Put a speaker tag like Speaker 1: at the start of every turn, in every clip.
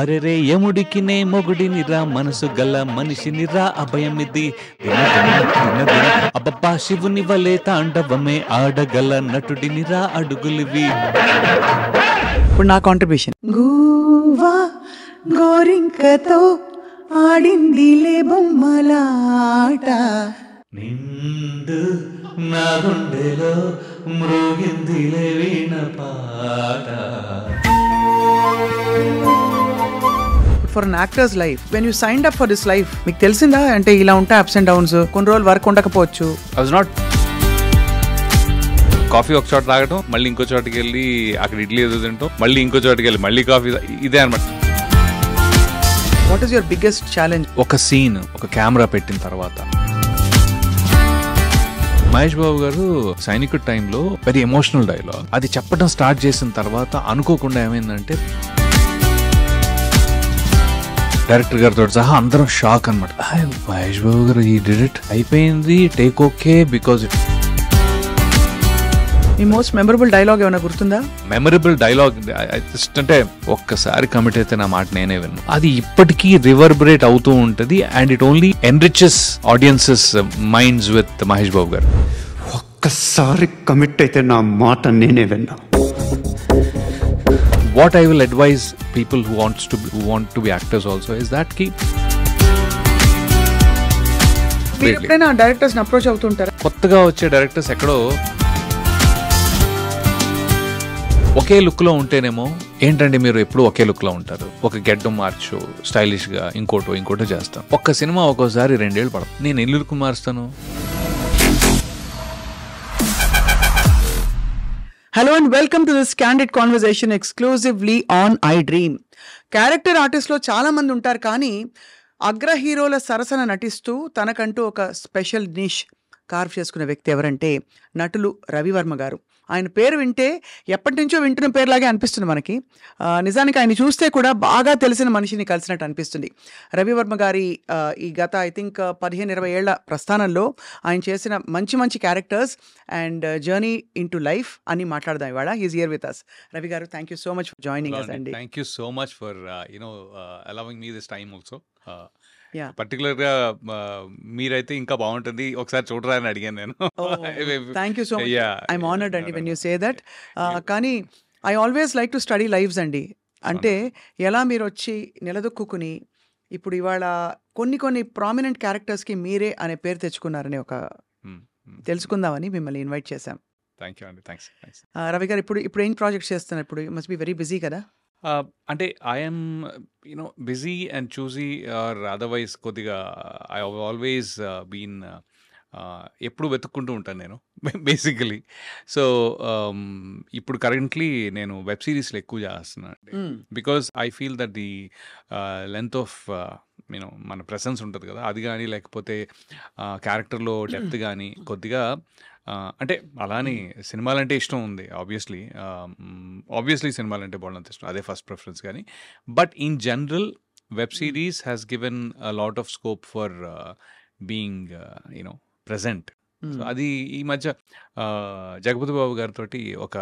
Speaker 1: అరెరే యముడికినే మొగుడినిరా మనసు గల మనిషినిరా అభయమిది అబ్బబ్బా శివుని వలే తాండవమే ఆడగల నటుడినిరా అడుగులివి.
Speaker 2: ఇప్పుడు నా కాంట్రిబ్యూషన్.
Speaker 3: గూవా గోరింకతో ఆడిందిలే బొమ్మలాట,
Speaker 1: నిండు నా గుండెలో మృగిందిలే వీణ పాట.
Speaker 2: For an actor's life, when you signed up for this life, మీకు తెలిసిందా అంటే ఇలా ఉంటాయి అప్స్ అండ్ డౌన్స్, కొన్ని రోజులు వర్క్ ఉండకపోవచ్చు.
Speaker 1: ఐ వాజ్ నాట్ కాఫీ ఒక చోట తాగటం, మళ్ళీ ఇంకో చోటకి వెళ్ళి అక్కడ ఇడ్లీ ఏదో తింటాం, మళ్ళీ ఇంకో చోటకి వెళ్ళి మళ్ళీ కాఫీ, ఇదే అనమాట.
Speaker 2: What is your biggest challenge?
Speaker 1: ఒక సీన్, ఒక కెమెరా పెట్టిన తర్వాత మహేష్ బాబు గారు సైనికుడి టైంలో వెరీ ఎమోషనల్ డైలాగ్ అది చెప్పడం స్టార్ట్ చేసిన తర్వాత అనుకోకుండా ఏమైందంటే డైరెక్టర్ గారితో సహా అందరం షాక్ అనమాట. మహేష్ బాబు గారు ఈ డిడ్ ఇట్, అయిపోయింది, take okay. Because
Speaker 2: me most memorable dialogue ఏమైనా గుర్తుందా?
Speaker 1: మెమరబుల్ డైలాగ్ జస్ట్ అంటే ఒక్కసారి కమిట్ అయితే నా మాట నేనే విన్నాను, అది ఇప్పటికీ రివర్బరేట్ అవుతూ ఉంటుంది. And it only enriches audiences minds with Mahesh Babu గారు.
Speaker 4: ఒక్కసారి కమిట్ అయితే నా మాట నేనే విన్నా.
Speaker 1: What I will advise people who want to be actors also is that
Speaker 2: మీరు ఎప్పుడైనా డైరెక్టర్స్ అప్రోచ్ అవుతుంటారా?
Speaker 1: కొత్తగా వచ్చే డైరెక్టర్స్ ఎక్కడో ఒకే లుక్ లో ఉంటేనేమో ఏంటంటే మీరు ఎప్పుడు ఒకే లుక్ లో ఉంటారు, ఒక గెడ్డం మార్చు స్టైలిష్ గా ఇంకోటో చేస్తాం. ఒక్క సినిమా ఒక్కోసారి 2 ఏళ్ళు పడదు. నేను ఎన్ని లుక్ మారుస్తాను?
Speaker 2: Hello and welcome to this candid conversation exclusively on iDream. Character ఆర్టిస్ట్లో చాలా మంది ఉంటారు, కానీ అగ్ర హీరోల సరసన నటిస్తూ తనకంటూ ఒక స్పెషల్ నిష్ కార్వ్ చేసుకునే వ్యక్తి ఎవరంటే నటులు రవివర్మ గారు. ఆయన పేరు వింటే ఎప్పటి నుంచో వింటున్న పేరులాగే అనిపిస్తుంది మనకి. నిజానికి ఆయన చూస్తే కూడా బాగా తెలిసిన మనిషిని కలిసినట్టు అనిపిస్తుంది. రవివర్మ గారి ఈ గత ఐ థింక్ 15-20 ఏళ్ల ప్రస్థానంలో ఆయన చేసిన మంచి characters and journey into life అని మాట్లాడదాం ఇవాళ. He's here with us. Ravi గారు, thank you so much for joining us అండి.
Speaker 1: Thank you so much for allowing me this time also.
Speaker 2: Yeah.
Speaker 1: Particular గా మీరైతే ఇంకా బాగుంటుంది, ఒకసారి చూడరా అని అడిగాను నేను.
Speaker 2: Thank you so much. I'm honoured అండి వెన్ యూ సే దట్. కానీ I always like to study lives అండి. అంటే ఎలా మీరు వచ్చి నిలదొక్కుని ఇప్పుడు ఇవాళ కొన్ని ప్రామినెంట్ క్యారెక్టర్స్కి మీరే అనే పేరు తెచ్చుకున్నారని ఒక తెలుసుకుందామని మిమ్మల్ని ఇన్వైట్ చేశాం.
Speaker 1: థ్యాంక్ యూ అండి, థ్యాంక్స్.
Speaker 2: రవి గారు, ఇప్పుడు ఏం ప్రాజెక్ట్ చేస్తున్నారు? ఇప్పుడు మస్ట్ బి వెరీ బిజీ కదా?
Speaker 1: అంటే I'm busy and choosy or otherwise కొద్దిగా ఐ ఆల్వేస్ బీన్ ఎప్పుడు వెతుక్కుంటూ ఉంటాను నేను బేసికలీ. సో ఇప్పుడు కరెంట్లీ నేను వెబ్ సిరీస్లో ఎక్కువ చేస్తున్నాను అండి. Because I feel that the length of మన ప్రెసెన్స్ ఉంటుంది కదా, అది కానీ లేకపోతే క్యారెక్టర్లో డెప్త్ కానీ కొద్దిగా అంటే అలానే సినిమాలంటే ఇష్టం ఉంది. ఆబ్వియస్లీ సినిమాలంటే బాగుంది ఇష్టం, అదే ఫస్ట్ ప్రిఫరెన్స్. కానీ but in general web series has given a lot of scope for being present. So అది ఈ మధ్య జగపతి బాబు గారితో ఒక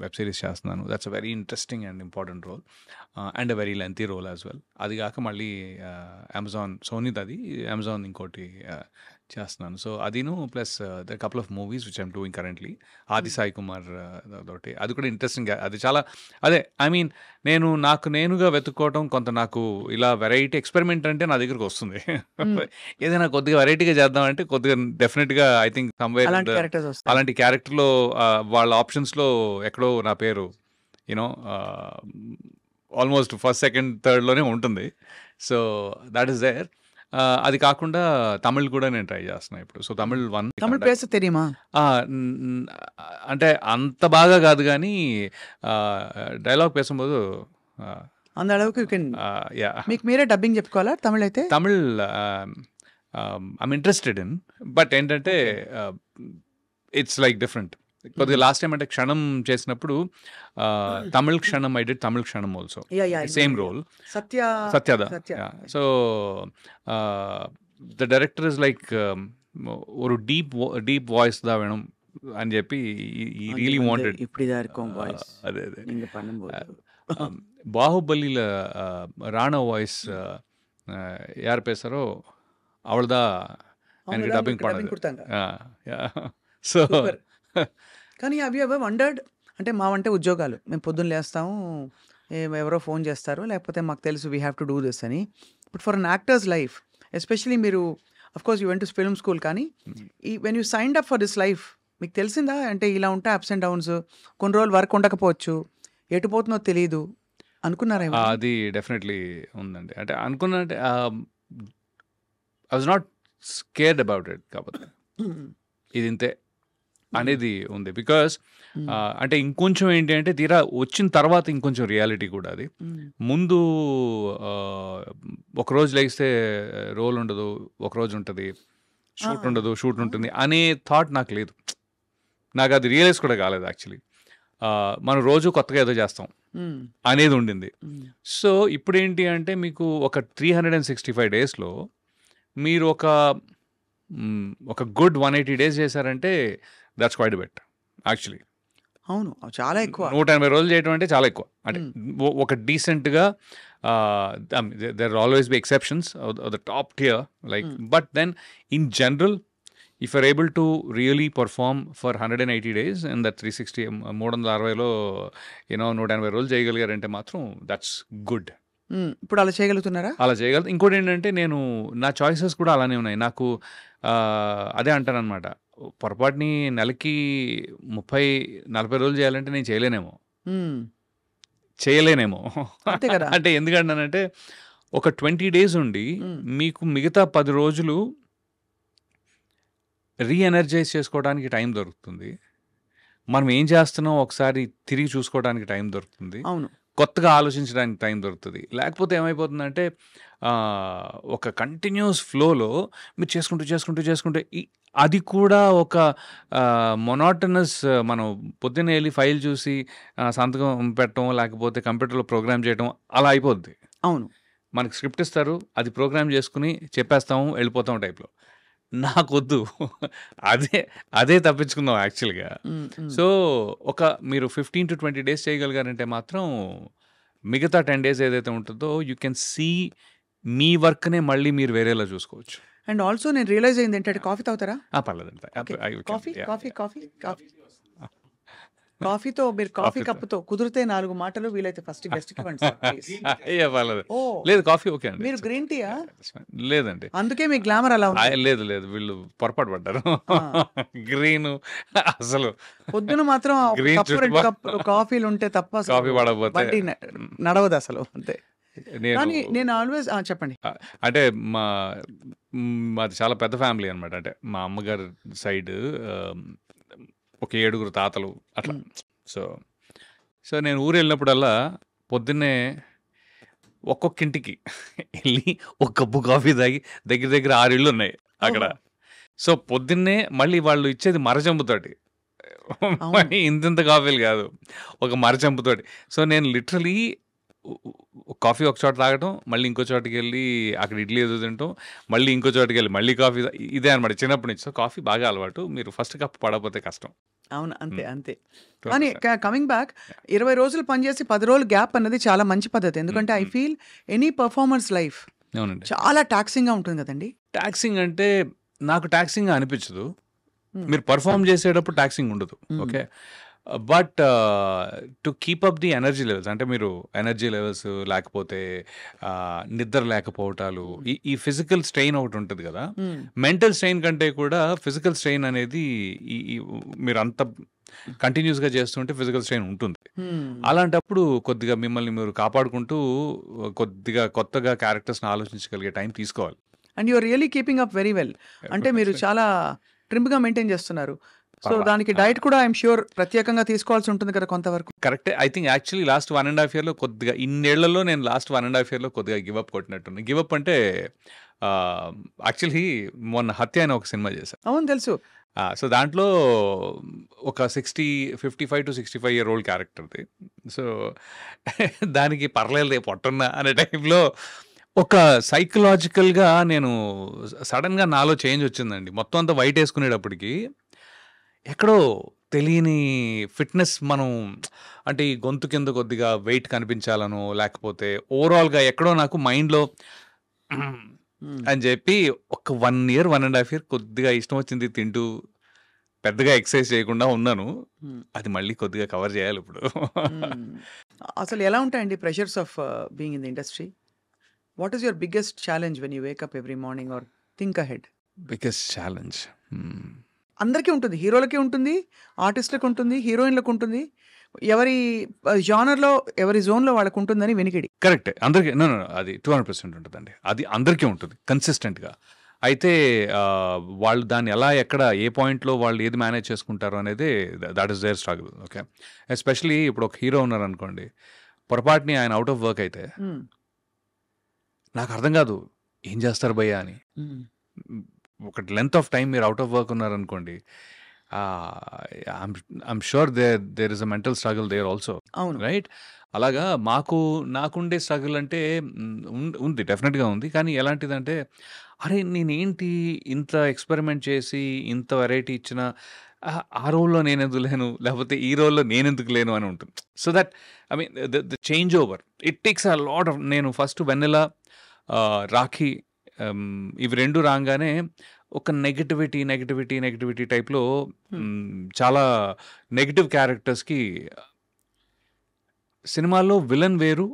Speaker 1: వెబ్ సిరీస్ చేస్తున్నాను. That's a very interesting and important role and a very lengthy role as well. అది కాక మళ్ళీ Amazon సోనీది, అది అమెజాన్ ఇంకోటి చేస్తున్నాను. సో అదిను plus the couple of movies which I'm doing currently. Aadi Sai Kumar తోటి, అది కూడా ఇంట్రెస్టింగ్. అది చాలా అదే ఐ మీన్ నాకు నేనుగా వెతుక్కోవటం, కొంత నాకు ఇలా వెరైటీ ఎక్స్పెరిమెంట్ అంటే నా దగ్గరకు వస్తుంది. ఏదైనా కొద్దిగా వెరైటీగా చేద్దామంటే కొద్దిగా డెఫినెట్గా ఐ థింక్ సమ్వేర్ అలాంటి క్యారెక్టర్లో వాళ్ళ ఆప్షన్స్లో ఎక్కడో నా పేరు ఆల్మోస్ట్ ఫస్ట్ సెకండ్ థర్డ్లోనే ఉంటుంది. So that is there. అది కాకుండా తమిళ్ కూడా నేను ట్రై చేస్తున్నాను ఇప్పుడు. సో తమిళ్
Speaker 2: పేస తెలియమా?
Speaker 1: అంటే అంత బాగా కాదు, కానీ డైలాగ్ పేసుம்போదు
Speaker 2: అంద అళவுக்கு మీకు మీరే డబ్బింగ్ చెప్పుకోవాలా తమిళ్ అయితే?
Speaker 1: Tamil I'm interested in, but ఏంటంటే ఇట్స్ లైక్ డిఫరెంట్. కొద్దిగా లాస్ట్ టైం అంటే క్షణం చేసినప్పుడు Tamil Kshanam I did Tamil Kshanam also, same role, సత్యద. So the director is like ஒரு డీప్ వాయిస్ దా వేణం అని చెప్పి ఈ రియలీ వాంటెడ్.
Speaker 2: இப்படி தான் இருக்கும் வாய்ஸ்.
Speaker 1: అదే
Speaker 2: நீங்க பண்ணும்போது
Speaker 1: ಬಾಹುಬಲಿಲ ರಾಣಾ ವಾಯ್ಸ್ ಯಾರು பேசுறோ அவள்தா எனக்கு டப்பிங் பண்ணது.
Speaker 2: కుడతాంగా.
Speaker 1: So
Speaker 2: super. కానీ అవి ఎవర్ వండర్డ్ అంటే మావంటే ఉద్యోగాలు, మేము పొద్దున్న లేస్తాము, ఎవరో ఫోన్ చేస్తారు, లేకపోతే మాకు తెలుసు we have to do this అని. But for an actor's life especially మీరు of course you went to film school, కానీ ఈ when you signed up for this life మీకు తెలిసిందా అంటే ఇలా ఉంటాయి అప్స్ అండ్ డౌన్స్, కొన్ని రోజులు వర్క్ ఉండకపోవచ్చు, ఎటు పోతుందో తెలియదు అనుకున్నారా?
Speaker 1: అది డెఫినెట్లీ ఉందండి. అంటే అనుకున్నా అంటే I was not scared about it, కాకపోతే ఇది ఇంతే అనేది ఉంది. బికాస్ అంటే ఇంకొంచెం ఏంటి అంటే తీరా వచ్చిన తర్వాత ఇంకొంచెం రియాలిటీ కూడా అది. ముందు ఒకరోజు లేస్తే రోల్ ఉండదు, ఒకరోజు ఉంటుంది, షూట్ ఉండదు, షూట్ ఉంటుంది అనే థాట్ నాకు లేదు. నాకు అది రియలైజ్ కూడా కాలేదు యాక్చువల్లీ. మనం రోజు కొత్తగా ఏదో చేస్తాం అనేది ఉండింది. సో ఇప్పుడు ఏంటి అంటే మీకు ఒక 365 daysలో మీరు ఒక గుడ్ 180 days చేశారంటే దట్స్ క్వైట్ బెట్ యాక్చువల్లీ.
Speaker 2: అవును, చాలా ఎక్కువ.
Speaker 1: 180 రోజులు చేయడం అంటే చాలా ఎక్కువ. అంటే ఒక డీసెంట్గా there always be exceptions the top tier like, but then in general if you're able to really perform for 180 days and that 360లో 180 రోజులు చేయగలిగారంటే మాత్రం దట్స్ గుడ్.
Speaker 2: ఇప్పుడు అలా చేయగలుగుతున్నారా?
Speaker 1: అలా చేయగలుగుతా. ఇంకోటి ఏంటంటే నేను నా చాయిసెస్ కూడా అలానే ఉన్నాయి. నాకు అదే అంటాను అనమాట, పొరపాటుని నెలకి 30-40 రోజులు చేయాలంటే నేను చేయలేనేమో. అంటే ఎందుకంటానంటే ఒక 20 days ఉండి మీకు మిగతా 10 రోజులు రీఎనర్జైజ్ చేసుకోవడానికి టైం దొరుకుతుంది. మనం ఏం చేస్తున్నాం ఒకసారి తిరిగి చూసుకోవడానికి టైం దొరుకుతుంది.
Speaker 2: అవును,
Speaker 1: కొత్తగా ఆలోచించడానికి టైం దొరుకుతుంది. లేకపోతే ఏమైపోతుందంటే ఒక కంటిన్యూస్ ఫ్లోలో మీరు చేసుకుంటూ అది కూడా ఒక మొనాటనస్, మనం పొద్దున్నే వెళ్ళి ఫైల్ చూసి సంతకం పెట్టడం, లేకపోతే కంప్యూటర్లో ప్రోగ్రామ్ చేయడం అలా అయిపోద్ది.
Speaker 2: అవును,
Speaker 1: మనకి స్క్రిప్ట్ ఇస్తారు, అది ప్రోగ్రామ్ చేసుకుని చెప్పేస్తాము, వెళ్ళిపోతాం టైప్లో. నాకొద్దు, అదే తప్పించుకుందాం యాక్చువల్గా. సో మీరు 15 to 20 days చేయగలిగారంటే మాత్రం మిగతా 10 days ఏదైతే ఉంటుందో యూ కెన్ సీ మీ వర్క్నే మళ్ళీ మీరు వేరేలా చూసుకోవచ్చు.
Speaker 2: అండ్ ఆల్సో నేను రియలైజ్ అయింది ఏంటంటే కాఫీ తాగుతారా?
Speaker 1: పర్లేదండి.
Speaker 2: కాఫీతో మీరు కాఫీ కప్పుతో కుదిరితే 4 మాటలు, వీలైతే ఫస్ట్ గెస్ట్
Speaker 1: పర్లేదు. లేదు, కాఫీ ఓకే అండి.
Speaker 2: మీరు గ్రీన్ టీయా?
Speaker 1: లేదండి,
Speaker 2: అందుకే మీ గ్లామర్ అలా ఉంది.
Speaker 1: లేదు వీళ్ళు పొరపాటు పడ్డారు. గ్రీన్ అసలు
Speaker 2: పొద్దున మాత్రం కాఫీలు ఉంటే తప్ప
Speaker 1: కాఫీ పడకపోతే
Speaker 2: నడవదు అసలు, అంతే. నేను ఆల్వేస్ చెప్పండి.
Speaker 1: అంటే మాది చాలా పెద్ద ఫ్యామిలీ అనమాట. అంటే మా అమ్మగారి సైడ్ ఒక 7 తాతలు అట్లా. సో నేను ఊరు వెళ్ళినప్పుడల్లా పొద్దున్నే ఒక్కొక్క ఇంటికి వెళ్ళి ఒక కప్పు కాఫీ తాగి దగ్గర 6 ఇళ్ళు ఉన్నాయి అక్కడ. సో పొద్దున్నే మళ్ళీ వాళ్ళు ఇచ్చేది మరచెంపుతోటి, ఇంత కాఫీలు కాదు, ఒక మరచెంపుతోటి. సో నేను లిటరలీ కాఫీ ఒక చోట తాగటం, మళ్ళీ ఇంకో చోటుకి వెళ్ళి అక్కడ ఇడ్లీ ఏదో తింటాం, మళ్ళీ ఇంకో చోటుకి వెళ్ళి మళ్ళీ కాఫీ, ఇదే అనమాట చిన్నప్పటి నుంచి. సో కాఫీ బాగా అలవాటు. మీరు ఫస్ట్ కప్ పడకపోతే కష్టం.
Speaker 2: అవును, అంతే. కానీ కమింగ్ బ్యాక్, 20 రోజులు పనిచేసి 10 రోజులు గ్యాప్ అన్నది చాలా మంచి పద్ధతి. ఎందుకంటే I feel any performers life చాలా టాక్సింగ్ గా ఉంటుంది కదండి.
Speaker 1: టాక్సింగ్ అంటే నాకు టాక్సింగ్ అనిపించదు. మీరు పర్ఫార్మ్ చేసేటప్పుడు టాక్సింగ్ ఉండదు, okay. But to keep up the energy levels, అంటే మీరు ఎనర్జీ లెవెల్స్ లేకపోతే నిద్ర లేకపోవటాలు, ఈ ఫిజికల్ స్ట్రెయిన్ ఒకటి ఉంటుంది కదా. మెంటల్ స్ట్రెయిన్ కంటే కూడా ఫిజికల్ స్ట్రెయిన్ అనేది మీరు అంత కంటిన్యూస్గా చేస్తుంటే ఫిజికల్ స్ట్రెయిన్ ఉంటుంది. అలాంటప్పుడు కొద్దిగా మిమ్మల్ని మీరు కాపాడుకుంటూ కొద్దిగా కొత్తగా క్యారెక్టర్స్ని ఆలోచించగలిగే టైం తీసుకోవాలి.
Speaker 2: And you're really keeping up very well. అంటే మీరు చాలా ట్రిమ్గా మెయింటైన్ చేస్తున్నారు. సో దానికి డైట్ కూడా ఐఎమ్ ష్యూర్ ప్రత్యేకంగా తీసుకోవాల్సి ఉంటుంది కదా కొంతవరకు.
Speaker 1: కరెక్టే. ఐ థింక్ యాక్చువల్లీ లాస్ట్ 1.5 yearలో కొద్దిగా, ఇన్నేళ్లలో నేను లాస్ట్ 1.5 yearలో కొద్దిగా గివప్ కొట్టినట్టున్నాను. గివప్ అంటే యాక్చువల్లీ మొన్న హత్య అని ఒక సినిమా చేశాను.
Speaker 2: అవును, తెలుసు.
Speaker 1: సో దాంట్లో ఒక 55 to 65 year old క్యారెక్టర్ది. సో దానికి పర్లేదు పొట్టున్నా అనే టైంలో ఒక సైకలాజికల్గా నేను సడన్గా నాలో చేంజ్ వచ్చిందండి. మొత్తం అంతా వైట్ వేసుకునేటప్పటికి ఎక్కడో తెలియని ఫిట్‌నెస్ మనం అంటే ఈ గొంతు కింద కొద్దిగా వెయిట్ కనిపించాలనో, లేకపోతే ఓవరాల్‌గా ఎక్కడో నాకు మైండ్‌లో
Speaker 2: హ్మ్.
Speaker 1: అని చెప్పి ఒక 1 ఇయర్, 1 ½ ఇయర్ కొద్దిగా ఇష్టం వచ్చింది తింటూ, పెద్దగా ఎక్సర్సైజ్ చేయకుండా ఉన్నాను.
Speaker 2: హ్మ్.
Speaker 1: అది మళ్ళీ కొద్దిగా కవర్ చేయాలి ఇప్పుడు.
Speaker 2: హ్మ్. అసలు ఎలా ఉంటాయండి pressures of being in the industry? What is your biggest challenge when you wake up every morning or think ahead?
Speaker 1: Biggest challenge.
Speaker 2: అందరికీ ఉంటుంది. హీరోలకి ఉంటుంది, ఆర్టిస్ట్‌లకి ఉంటుంది, హీరోయిన్‌లకి ఉంటుంది. ఎవరి జానర్‌లో, ఎవరి జోన్‌లో వాళ్ళకి ఉంటుందని వినికిడి.
Speaker 1: కరెక్టే. అందరికి నో, నో, నో. అది 200% ఉంటదండి. అది అందరికీ ఉంటుంది కన్సిస్టెంట్‌గా. అయితే వాళ్ళు దాన్ని ఎలా, ఎక్కడ, ఏ పాయింట్‌లో వాళ్ళు ఏది మేనేజ్ చేసుకుంటారు అనేది that is their struggle. Okay. Especially ఇప్పుడు ఒక హీరో ఉన్నారనుకోండి, పొరపాటుని ఆయన ఔట్ ఆఫ్ వర్క్ అయితే
Speaker 2: హ్మ్.
Speaker 1: నాకు అర్థం కాదు. ఏం చేస్తారు భయ్యా అని.
Speaker 2: హ్మ్.
Speaker 1: ఒక లెంత్ ఆఫ్ టైం మీరు ఔట్ ఆఫ్ వర్క్ ఉన్నారనుకోండి, I'm sure there is a mental struggle there also.
Speaker 2: అవును.
Speaker 1: రైట్? అలాగా నాకుండే స్ట్రగుల్ అంటే ఉంది, డెఫినెట్‌గా ఉంది. కానీ ఎలాంటిదంటే, అరే! నేనేంటి ఇంత ఎక్స్‌పెరిమెంట్ చేసి, ఇంత వెరైటీ ఇచ్చినా ఆ రోల్‌లో నేనెందుకు లేను? లేకపోతే ఈ రోల్‌లో నేనెందుకు లేను అని ఉంటుంది. So that I mean the change over it takes a lot of. నేను ఫస్ట్ 'వెన్నెల', 'రాఖీ' ఇవి 2 రాంగానే ఒక నెగటివిటీ టైప్‌లో చాలా నెగెటివ్ క్యారెక్టర్స్‌కి సినిమాల్లో విలన్ వేరు,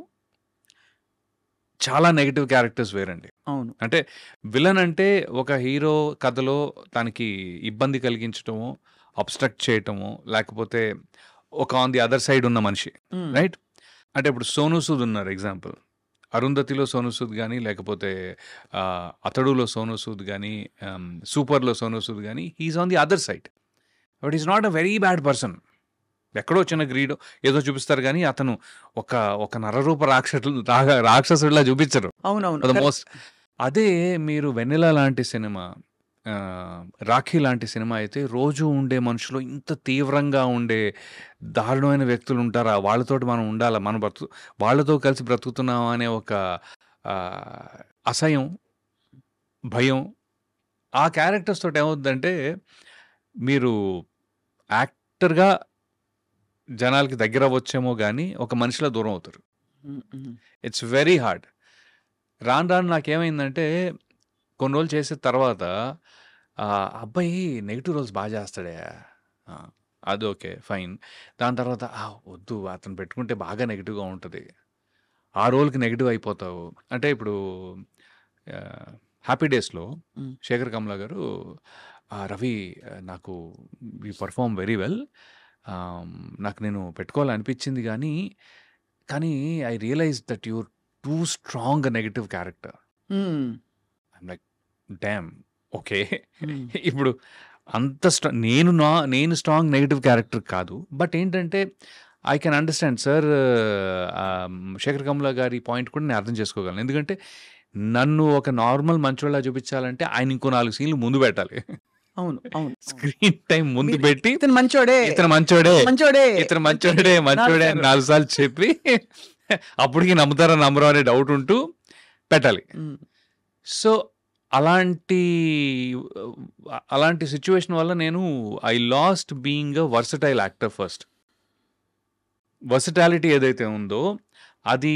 Speaker 1: చాలా నెగెటివ్ క్యారెక్టర్స్ వేరండి.
Speaker 2: అవును.
Speaker 1: అంటే విలన్ అంటే ఒక హీరో కథలో తనకి ఇబ్బంది కలిగించటమో, అబ్స్ట్రక్ట్ చేయటమో, లేకపోతే ఒక ఆన్ ది అదర్ సైడ్ ఉన్న మనిషి.
Speaker 2: హ్మ్.
Speaker 1: రైట్? అంటే ఇప్పుడు 'సోనూ సూద్' ఉన్నారు ఎగ్జాంపుల్. 'అరుంధతిలో' 'సోనూ సూద్' గానీ, లేకపోతే 'అతడులో' 'సోనూ సూద్' గానీ, 'సూపర్‌లో' 'సోనూ సూద్' గానీ, he is on the other side. But he is not a very bad person. ఎక్కడో చిన్న గ్రీడో ఏదో చూపిస్తారు గానీ, అతను ఒక ఒక నరరూప రాక్షసుడిలా చూపించరు.
Speaker 2: అవునవును.
Speaker 1: For the
Speaker 2: correct.
Speaker 1: మోస్ట్. అదే మీరు 'వెన్నెల' లాంటి సినిమా, 'రాఖీ' లాంటి సినిమా అయితే రోజు ఉండే మనుషులు ఇంత తీవ్రంగా ఉండే దారుణమైన వ్యక్తులు ఉంటారా? వాళ్ళతోటి మనం ఉండాలా? మనం వాళ్ళతో కలిసి బ్రతుకుతున్నామా అనే ఒక అసహ్యం, భయం ఆ క్యారెక్టర్స్ తోటి ఏమవుద్దంటే, మీరు యాక్టర్‌గా జనాలకి దగ్గరవ్వచ్చేమో గానీ, ఒక మనిషిలా దూరం అవుతారు.
Speaker 2: హ్మ్. హ్మ్.
Speaker 1: It's very hard. రాను రాను నాకేమైందంటే, కొన్ని రోజులు చేసిన తర్వాత అబ్బాయి నెగెటివ్ రోల్స్ బా చేస్తాడే. ఆ! అది ఓకే. ఫైన్. దాని తర్వాత వద్దు అతను పెట్టుకుంటే బాగా నెగెటివ్‌గా ఉంటది. ఆ రోల్‌కి నెగెటివ్ అయిపోతావు. అంటే ఇప్పుడు 'హ్యాపీ డేస్‌లో'
Speaker 2: హ్మ్.
Speaker 1: శేఖర్ కమ్ల గారు రవి, నాకు యూ పెర్ఫార్మ్ వెరీ వెల్. నాకు నేను పెట్టుకోవాలనిపించింది కానీ I realise that you're too strong negative character.
Speaker 2: Hmm.
Speaker 1: I'm like damn! Okay.
Speaker 2: Hmm.
Speaker 1: ఇప్పుడు అంత నేను స్ట్రాంగ్ నెగెటివ్ క్యారెక్టర్ కాదు. బట్ ఏంటంటే I can understand sir. Shekhar Kammula గారి పాయింట్ కూడా నేను అర్థం చేసుకోగలను. ఎందుకంటే నన్ను ఒక నార్మల్ మంచోడిలా చూపించాలంటే ఆయన ఇంకో 4 సీన్‌లు ముందు పెట్టాలి.
Speaker 2: అవును. అవును.
Speaker 1: స్క్రీన్ టైమ్ ముందు
Speaker 2: మీరు
Speaker 1: పెట్టి
Speaker 2: ఇతను మంచోడే.
Speaker 1: ఇతను మంచోడే,
Speaker 2: మంచోడే.
Speaker 1: ఇతను మంచోడే అని 4 సార్లు చెప్పి అప్పటికి నమ్ముతారో నమ్మరో అనే డౌట్ ఉంటూ పెట్టాలి.
Speaker 2: హ్మ్.
Speaker 1: సో అలాంటి సిట్యుయేషన్ వల్ల నేను I last being a versatile actor first. Versatility ఏదైతే ఉందో అది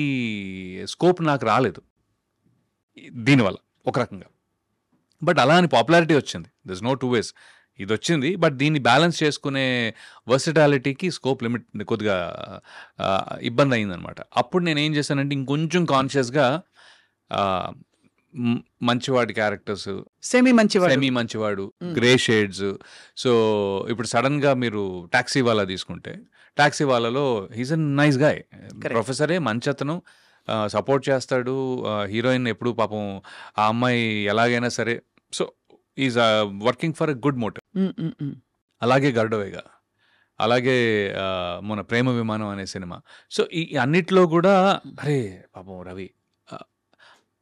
Speaker 1: స్కోప్ నాకు రాలేదు దీనివల్ల ఒక రకంగా. బట్ అలా అని పాపులారిటీ వచ్చింది. This no 2 ways. ఇదొచ్చింది. బట్ దీన్ని బ్యాలెన్స్ చేసుకునే వర్సటాలిటీకి స్కోప్ లిమిట్ కొద్దిగా ఇబ్బంది అయిందనమాట. అప్పుడు నేనేం చేశానంటే ఇంకొంచెం కాన్షియస్‌గా మంచివాడి క్యారెక్టర్స్,
Speaker 2: సెమీ మంచివాడు.
Speaker 1: సెమీ మంచివాడు,
Speaker 2: హ్మ్.
Speaker 1: Grey shades. సో ఇప్పుడు సడన్‌గా మీరు 'టాక్సీ వాలా' తీసుకుంటే, 'టాక్సీ వాలాలో' he's a nice guy.
Speaker 2: Correct.
Speaker 1: ప్రొఫెసరే, మంచతను, సపోర్ట్ చేస్తాడు. హీరోయిన్ ఎప్పుడు పాపం ఆ అమ్మాయి ఎలాగైనా సరే, so is working for a good motive.
Speaker 2: Hmm. Hmm. హ్మ్.
Speaker 1: అలాగే 'గరుడవేగ', అలాగే మన 'ప్రేమ విమానం' అనే సినిమా. సో ఈ అన్నిట్లో కూడా అరే పాపం రవి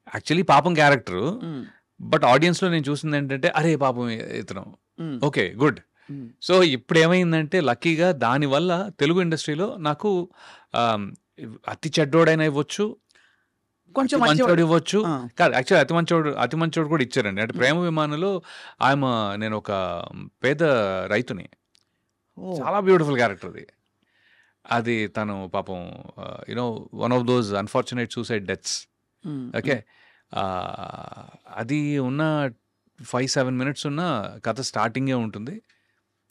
Speaker 1: యాక్చువల్లీ పాపం క్యారెక్టరు.
Speaker 2: హ్మ్.
Speaker 1: బట్ ఆడియన్స్‌లో నేను చూసిందేంటంటే, అరే పాపం ఇతను
Speaker 2: హ్మ్.
Speaker 1: ఓకే. గుడ్.
Speaker 2: హ్మ్.
Speaker 1: సో ఇప్పుడేమైందంటే లక్కీగా దానివల్ల తెలుగు ఇండస్ట్రీలో నాకు ఆహ్, అతి చెడ్డోడైనా ఇవ్వచ్చు,
Speaker 2: కొంచెం
Speaker 1: అతి
Speaker 2: మంచివాడు.
Speaker 1: మంచోడు ఇవ్వచ్చు.
Speaker 2: ఆ!
Speaker 1: కాదు, యాక్చువల్లీ అతి మంచోడు కూడా ఇచ్చారండి. అంటే 'ప్రేమ విమానంలో' నేను ఒక పేద రైతుని. చాలా బ్యూటిఫుల్ క్యారెక్టర్ అది. అది తను పాపం you know one of those unfortunate suicide deaths. Okay, అది ఉన్న 5-7 minutes ఉన్న కథ స్టార్టింగే ఉంటుంది,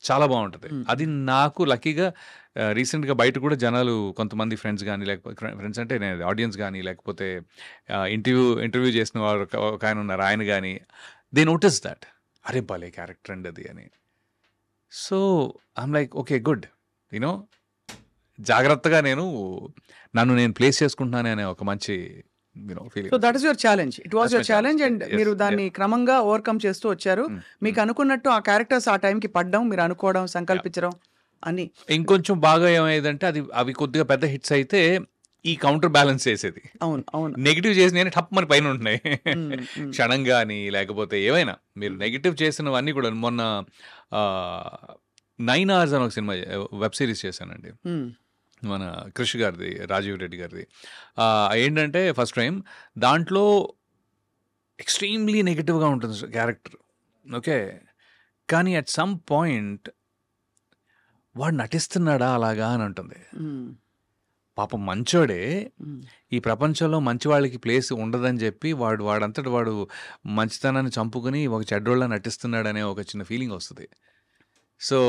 Speaker 1: చాలా బాగుంటుంది. అది నాకు లక్కీగా రీసెంట్గా బయట కూడా జనాలు కొంతమంది ఫ్రెండ్స్ కానీ, లేకపోతే ఫ్రెండ్స్ అంటే నేను ఆడియన్స్ కానీ, లేకపోతే ఇంటర్వ్యూ చేసిన వారు ఒక ఆయన ఉన్నారు, ఆయన కానీ దే నోటీస్ దట్ అరే భలే క్యారెక్టర్ అండి అది అని. So I'm like okay good, you know జాగ్రత్తగా నన్ను నేను ప్లేస్ చేసుకుంటున్నాను అనే ఒక మంచి feeling.
Speaker 2: So that is your challenge, it was
Speaker 1: That's
Speaker 2: your
Speaker 1: my
Speaker 2: challenge
Speaker 1: challenge.
Speaker 2: And
Speaker 1: Yes,
Speaker 2: మీరు దాన్ని క్రమంగా ఓవర్కమ్ చేస్తూ వచ్చారు. మీకు అనుకున్నట్టు ఆ క్యారెక్టర్స్ ఆ టైంకి పడ్డం, మీరు అనుకోవడం, సంకల్పించడం అని.
Speaker 1: ఇంకొంచెం బాగా ఏమైందంటే అవి కొద్దిగా పెద్ద హిట్స్ అయితే ఈ కౌంటర్ బ్యాలెన్స్ చేసేది.
Speaker 2: అవును అవును.
Speaker 1: నెగిటివ్ చేసిన టప్ మన పైన ఉంటున్నాయి క్షణం కానీ, లేకపోతే ఏవైనా మీరు నెగిటివ్ చేసినవన్నీ కూడా. మొన్న 9 hours అని ఒక సినిమా వెబ్ సిరీస్ చేశానండి, మన క్రిష్ గారిది, రాజీవ్ రెడ్డి గారిది. ఏంటంటే ఫస్ట్ టైం దాంట్లో ఎక్స్ట్రీమ్లీ నెగిటివ్గా ఉంటుంది క్యారెక్టర్. ఓకే, కానీ అట్ సమ్ పాయింట్ వాడు నటిస్తున్నాడా అలాగా అని ఉంటుంది. పాపం మంచోడే, ఈ ప్రపంచంలో మంచి వాళ్ళకి ప్లేస్ ఉండదని చెప్పి వాడంతటి వాడు మంచితనాన్ని చంపుకుని ఒక చెడ్డోళ్ళ నటిస్తున్నాడనే ఒక చిన్న ఫీలింగ్ వస్తుంది. So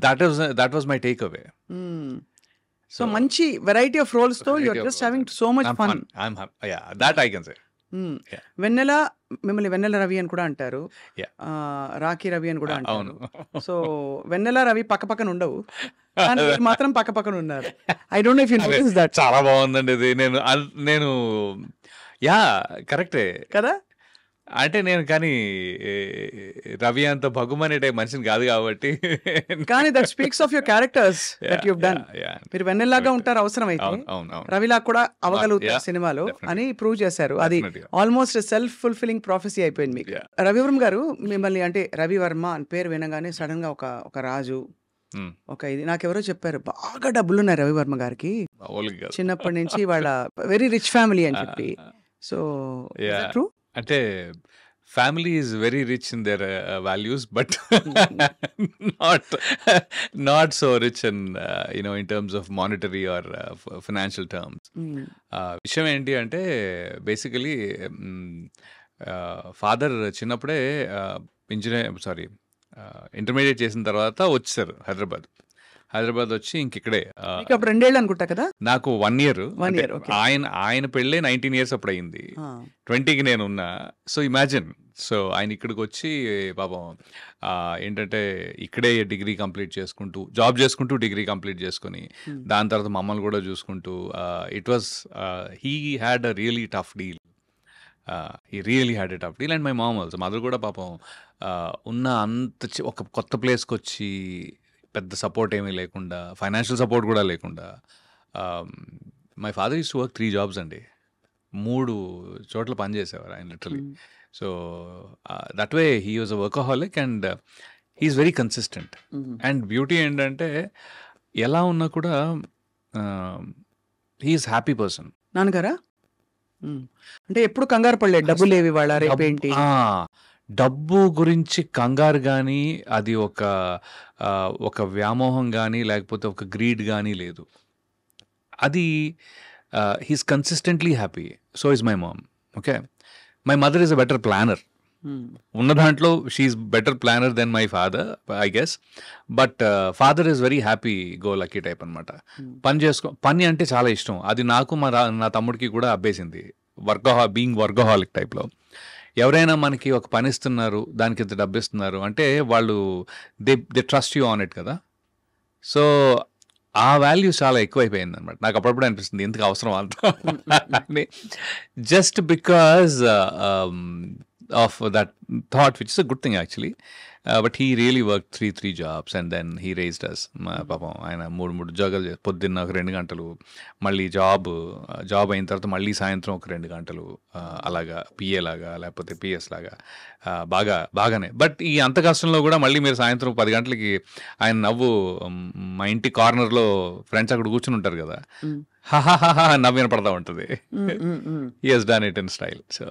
Speaker 1: that was my takeaway.
Speaker 2: So మంచి వెరైటీ ఆఫ్ రోల్స్ తో you are just having so much fun.
Speaker 1: Yeah, that I can say. Yeah.
Speaker 2: Vennela, మిమ్మల్ని వెన్నెల రవి అని కూడా అంటారు,
Speaker 1: Yeah.
Speaker 2: రాఖీ రవి అని కూడా అంటారు.
Speaker 1: అవును.
Speaker 2: సో వెన్నెల రవి పక్క పక్కన ఉండవు, కానీ మీరు మాత్రం పక్క పక్కన ఉన్నారు. I don't no if you notice that.
Speaker 1: చాలా బాగుందండి ఇది. నేను యా కరెక్టే
Speaker 2: కదా.
Speaker 1: అంటే నేను కానీ రవి అంత భగుమనే టైప్ మనిషిని కాదు కాబట్టి.
Speaker 2: కానీ that speaks of your characters that you have done. మీరు వెన్నెల్లాగా ఉంటారు అవసరం అయితే, రవిలా కూడా అవగలుగుతారు సినిమాలో అని ప్రూవ్ చేశారు. అది ఆల్మోస్ట్ సెల్ఫ్ ఫుల్ఫిల్లింగ్ ప్రాఫెసీ అయిపోయింది మీకు. రవివర్మ గారు, మిమ్మల్ని అంటే రవివర్మ అని పేరు వినగానే సడన్ గా ఒక రాజు, ఒక ఇది నాకెవరో చెప్పారు, బాగా డబ్బులు ఉన్నాయి రవివర్మ గారికి చిన్నప్పటి నుంచి, వాళ్ళ వెరీ రిచ్ ఫ్యామిలీ అని చెప్పి. So true?
Speaker 1: అంటే family is very rich in their values, but not so rich in in terms of monetary or financial terms. విషయం ఏంటి అంటే బేసికలీ ఫాదర్ చిన్నప్పుడే ఇంటర్మీడియట్ చేసిన తర్వాత వచ్చేసారు హైదరాబాద్ వచ్చి ఇంకిక్కడే.
Speaker 2: అప్పుడు 2 ఏళ్ళు అనుకుంటా కదా.
Speaker 1: నాకు 1 year.
Speaker 2: Okay.
Speaker 1: ఆయన పెళ్ళే 19 years అప్పుడు అయింది, 20కి నేను ఉన్నా. So imagine. సో ఆయన ఇక్కడికి వచ్చి పాపం ఏంటంటే ఇక్కడే డిగ్రీ కంప్లీట్ చేసుకుంటూ, జాబ్ చేసుకుంటూ డిగ్రీ కంప్లీట్ చేసుకుని, దాని తర్వాత మమ్మల్ని కూడా చూసుకుంటూ, it was he had a really tough deal. He really had a tough deal. And my mom also, mother కూడా పాపం ఉన్న అంత ఒక కొత్త ప్లేస్కి వచ్చి పెద్ద సపోర్ట్ ఏమీ లేకుండా, ఫైనాన్షియల్ సపోర్ట్ కూడా లేకుండా. My father used to work 3 jobs అండి, 3 చోట్ల పనిచేసేవారు ఆయన literally. So that way he was a workaholic and he's very consistent. And beauty ఏంటంటే ఎలా ఉన్నా కూడా హీఈస్ హ్యాపీ పర్సన్.
Speaker 2: నాన్నగారా అంటే ఎప్పుడు కంగారు పడలేదు, డబ్బులు లేవి వాళ్ళ రేపేంటి,
Speaker 1: డబ్బు గురించి కంగారు కానీ, అది ఒక వ్యామోహం కానీ, లేకపోతే ఒక గ్రీడ్ కానీ లేదు. అది he's consistently happy. So is my mom. Okay, my mother is a better planner. ఉన్న దాంట్లో she's better planner than my father I guess. But father is very happy go lucky type అనమాట. పని అంటే చాలా ఇష్టం. అది నాకు నా తమ్ముడికి కూడా అబ్బేసింది, బీయింగ్ వర్కహాలిక్ టైప్లో. ఎవరైనా మనకి ఒక పని ఇస్తున్నారు, దానికి ఇంత డబ్బు ఇస్తున్నారు అంటే వాళ్ళు they trust you on it కదా. సో ఆ వాల్యూ చాలా ఎక్కువైపోయింది అనమాట. నాకు అప్పుడప్పుడు అనిపిస్తుంది ఎందుకు అవసరం అంత, just because of that thought, which is a good thing actually. But he really work 3 jobs and then he raised us. పాపం ఆయన 3 ఉద్యోగాలు పొద్దున్న ఒక 2 గంటలు, మళ్ళీ జాబ్ అయిన తర్వాత మళ్ళీ సాయంత్రం ఒక 2 గంటలు, అలాగా పిఏ లాగా లేకపోతే పిఎస్ లాగా బాగానే. బట్ ఈ అంత కష్టంలో కూడా మళ్ళీ మీరు సాయంత్రం 10 గంటలకి ఆయన నవ్వు మా ఇంటి కార్నర్లో ఫ్రెండ్స్ అక్కడ కూర్చుని ఉంటారు కదా, హాహాహా నవ్వు వినపడతా ఉంటుంది. He has done it in style. So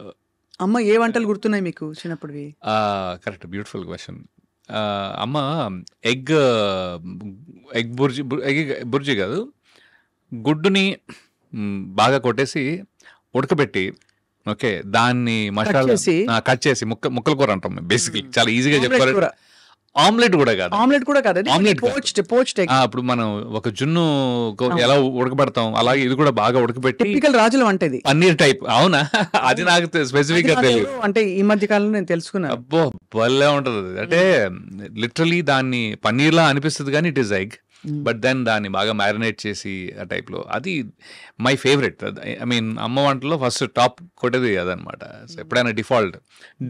Speaker 2: అమ్మ ఏ వంటలు గుర్తున్నాయి మీకు చిన్నప్పుడువి?
Speaker 1: Correct, beautiful question. అమ్మ egg egg bhurji egg bhurji కాదు, గుడ్డుని బాగా కొట్టేసి ఉడకబెట్టి, ఓకే, దాన్ని మసాలా
Speaker 2: చేసి?
Speaker 1: కట్ చేసి ముక్కల కూర అంటాం బేసిక్లీ, చాలా ఈజీగా
Speaker 2: ఆమ్లెట్
Speaker 1: చెప్పుకోవాలి.
Speaker 2: కూర.
Speaker 1: ఆమ్లెట్ కూడా కాదు,
Speaker 2: ఆమ్లెట్ కూడా కాదు, అది
Speaker 1: ఆమ్లెట్ కాదు.
Speaker 2: Poached egg.
Speaker 1: అప్పుడు మనం ఒక జున్ను ఎలా ఉడకబెడతాం అలాగే ఇది కూడా బాగా ఉడకబెట్టి
Speaker 2: టిపికల్ రాజుల వంట ఇది.
Speaker 1: పన్నీర్ టైప్. అవునా? అది నాకు స్పెసిఫిక్ గా
Speaker 2: అది
Speaker 1: తెలియదు.
Speaker 2: నాకు అంటే ఈ మధ్య కాలంలో నేను తెలుసుకున్నాను.
Speaker 1: అబ్బో భలే ఉంటది అది. అంటే లిటరలీ దాన్ని పన్నీర్ లా అనిపిస్తుంది కానీ it is egg, but then దాన్ని బాగా మ్యారినేట్ చేసి ఆ టైప్ లో, అది మై ఫేవరెట్. ఐ మీన్ అమ్మ వంటలో ఫస్ట్ టాప్ కొట్టేది అదనమాట. ఎప్పుడైనా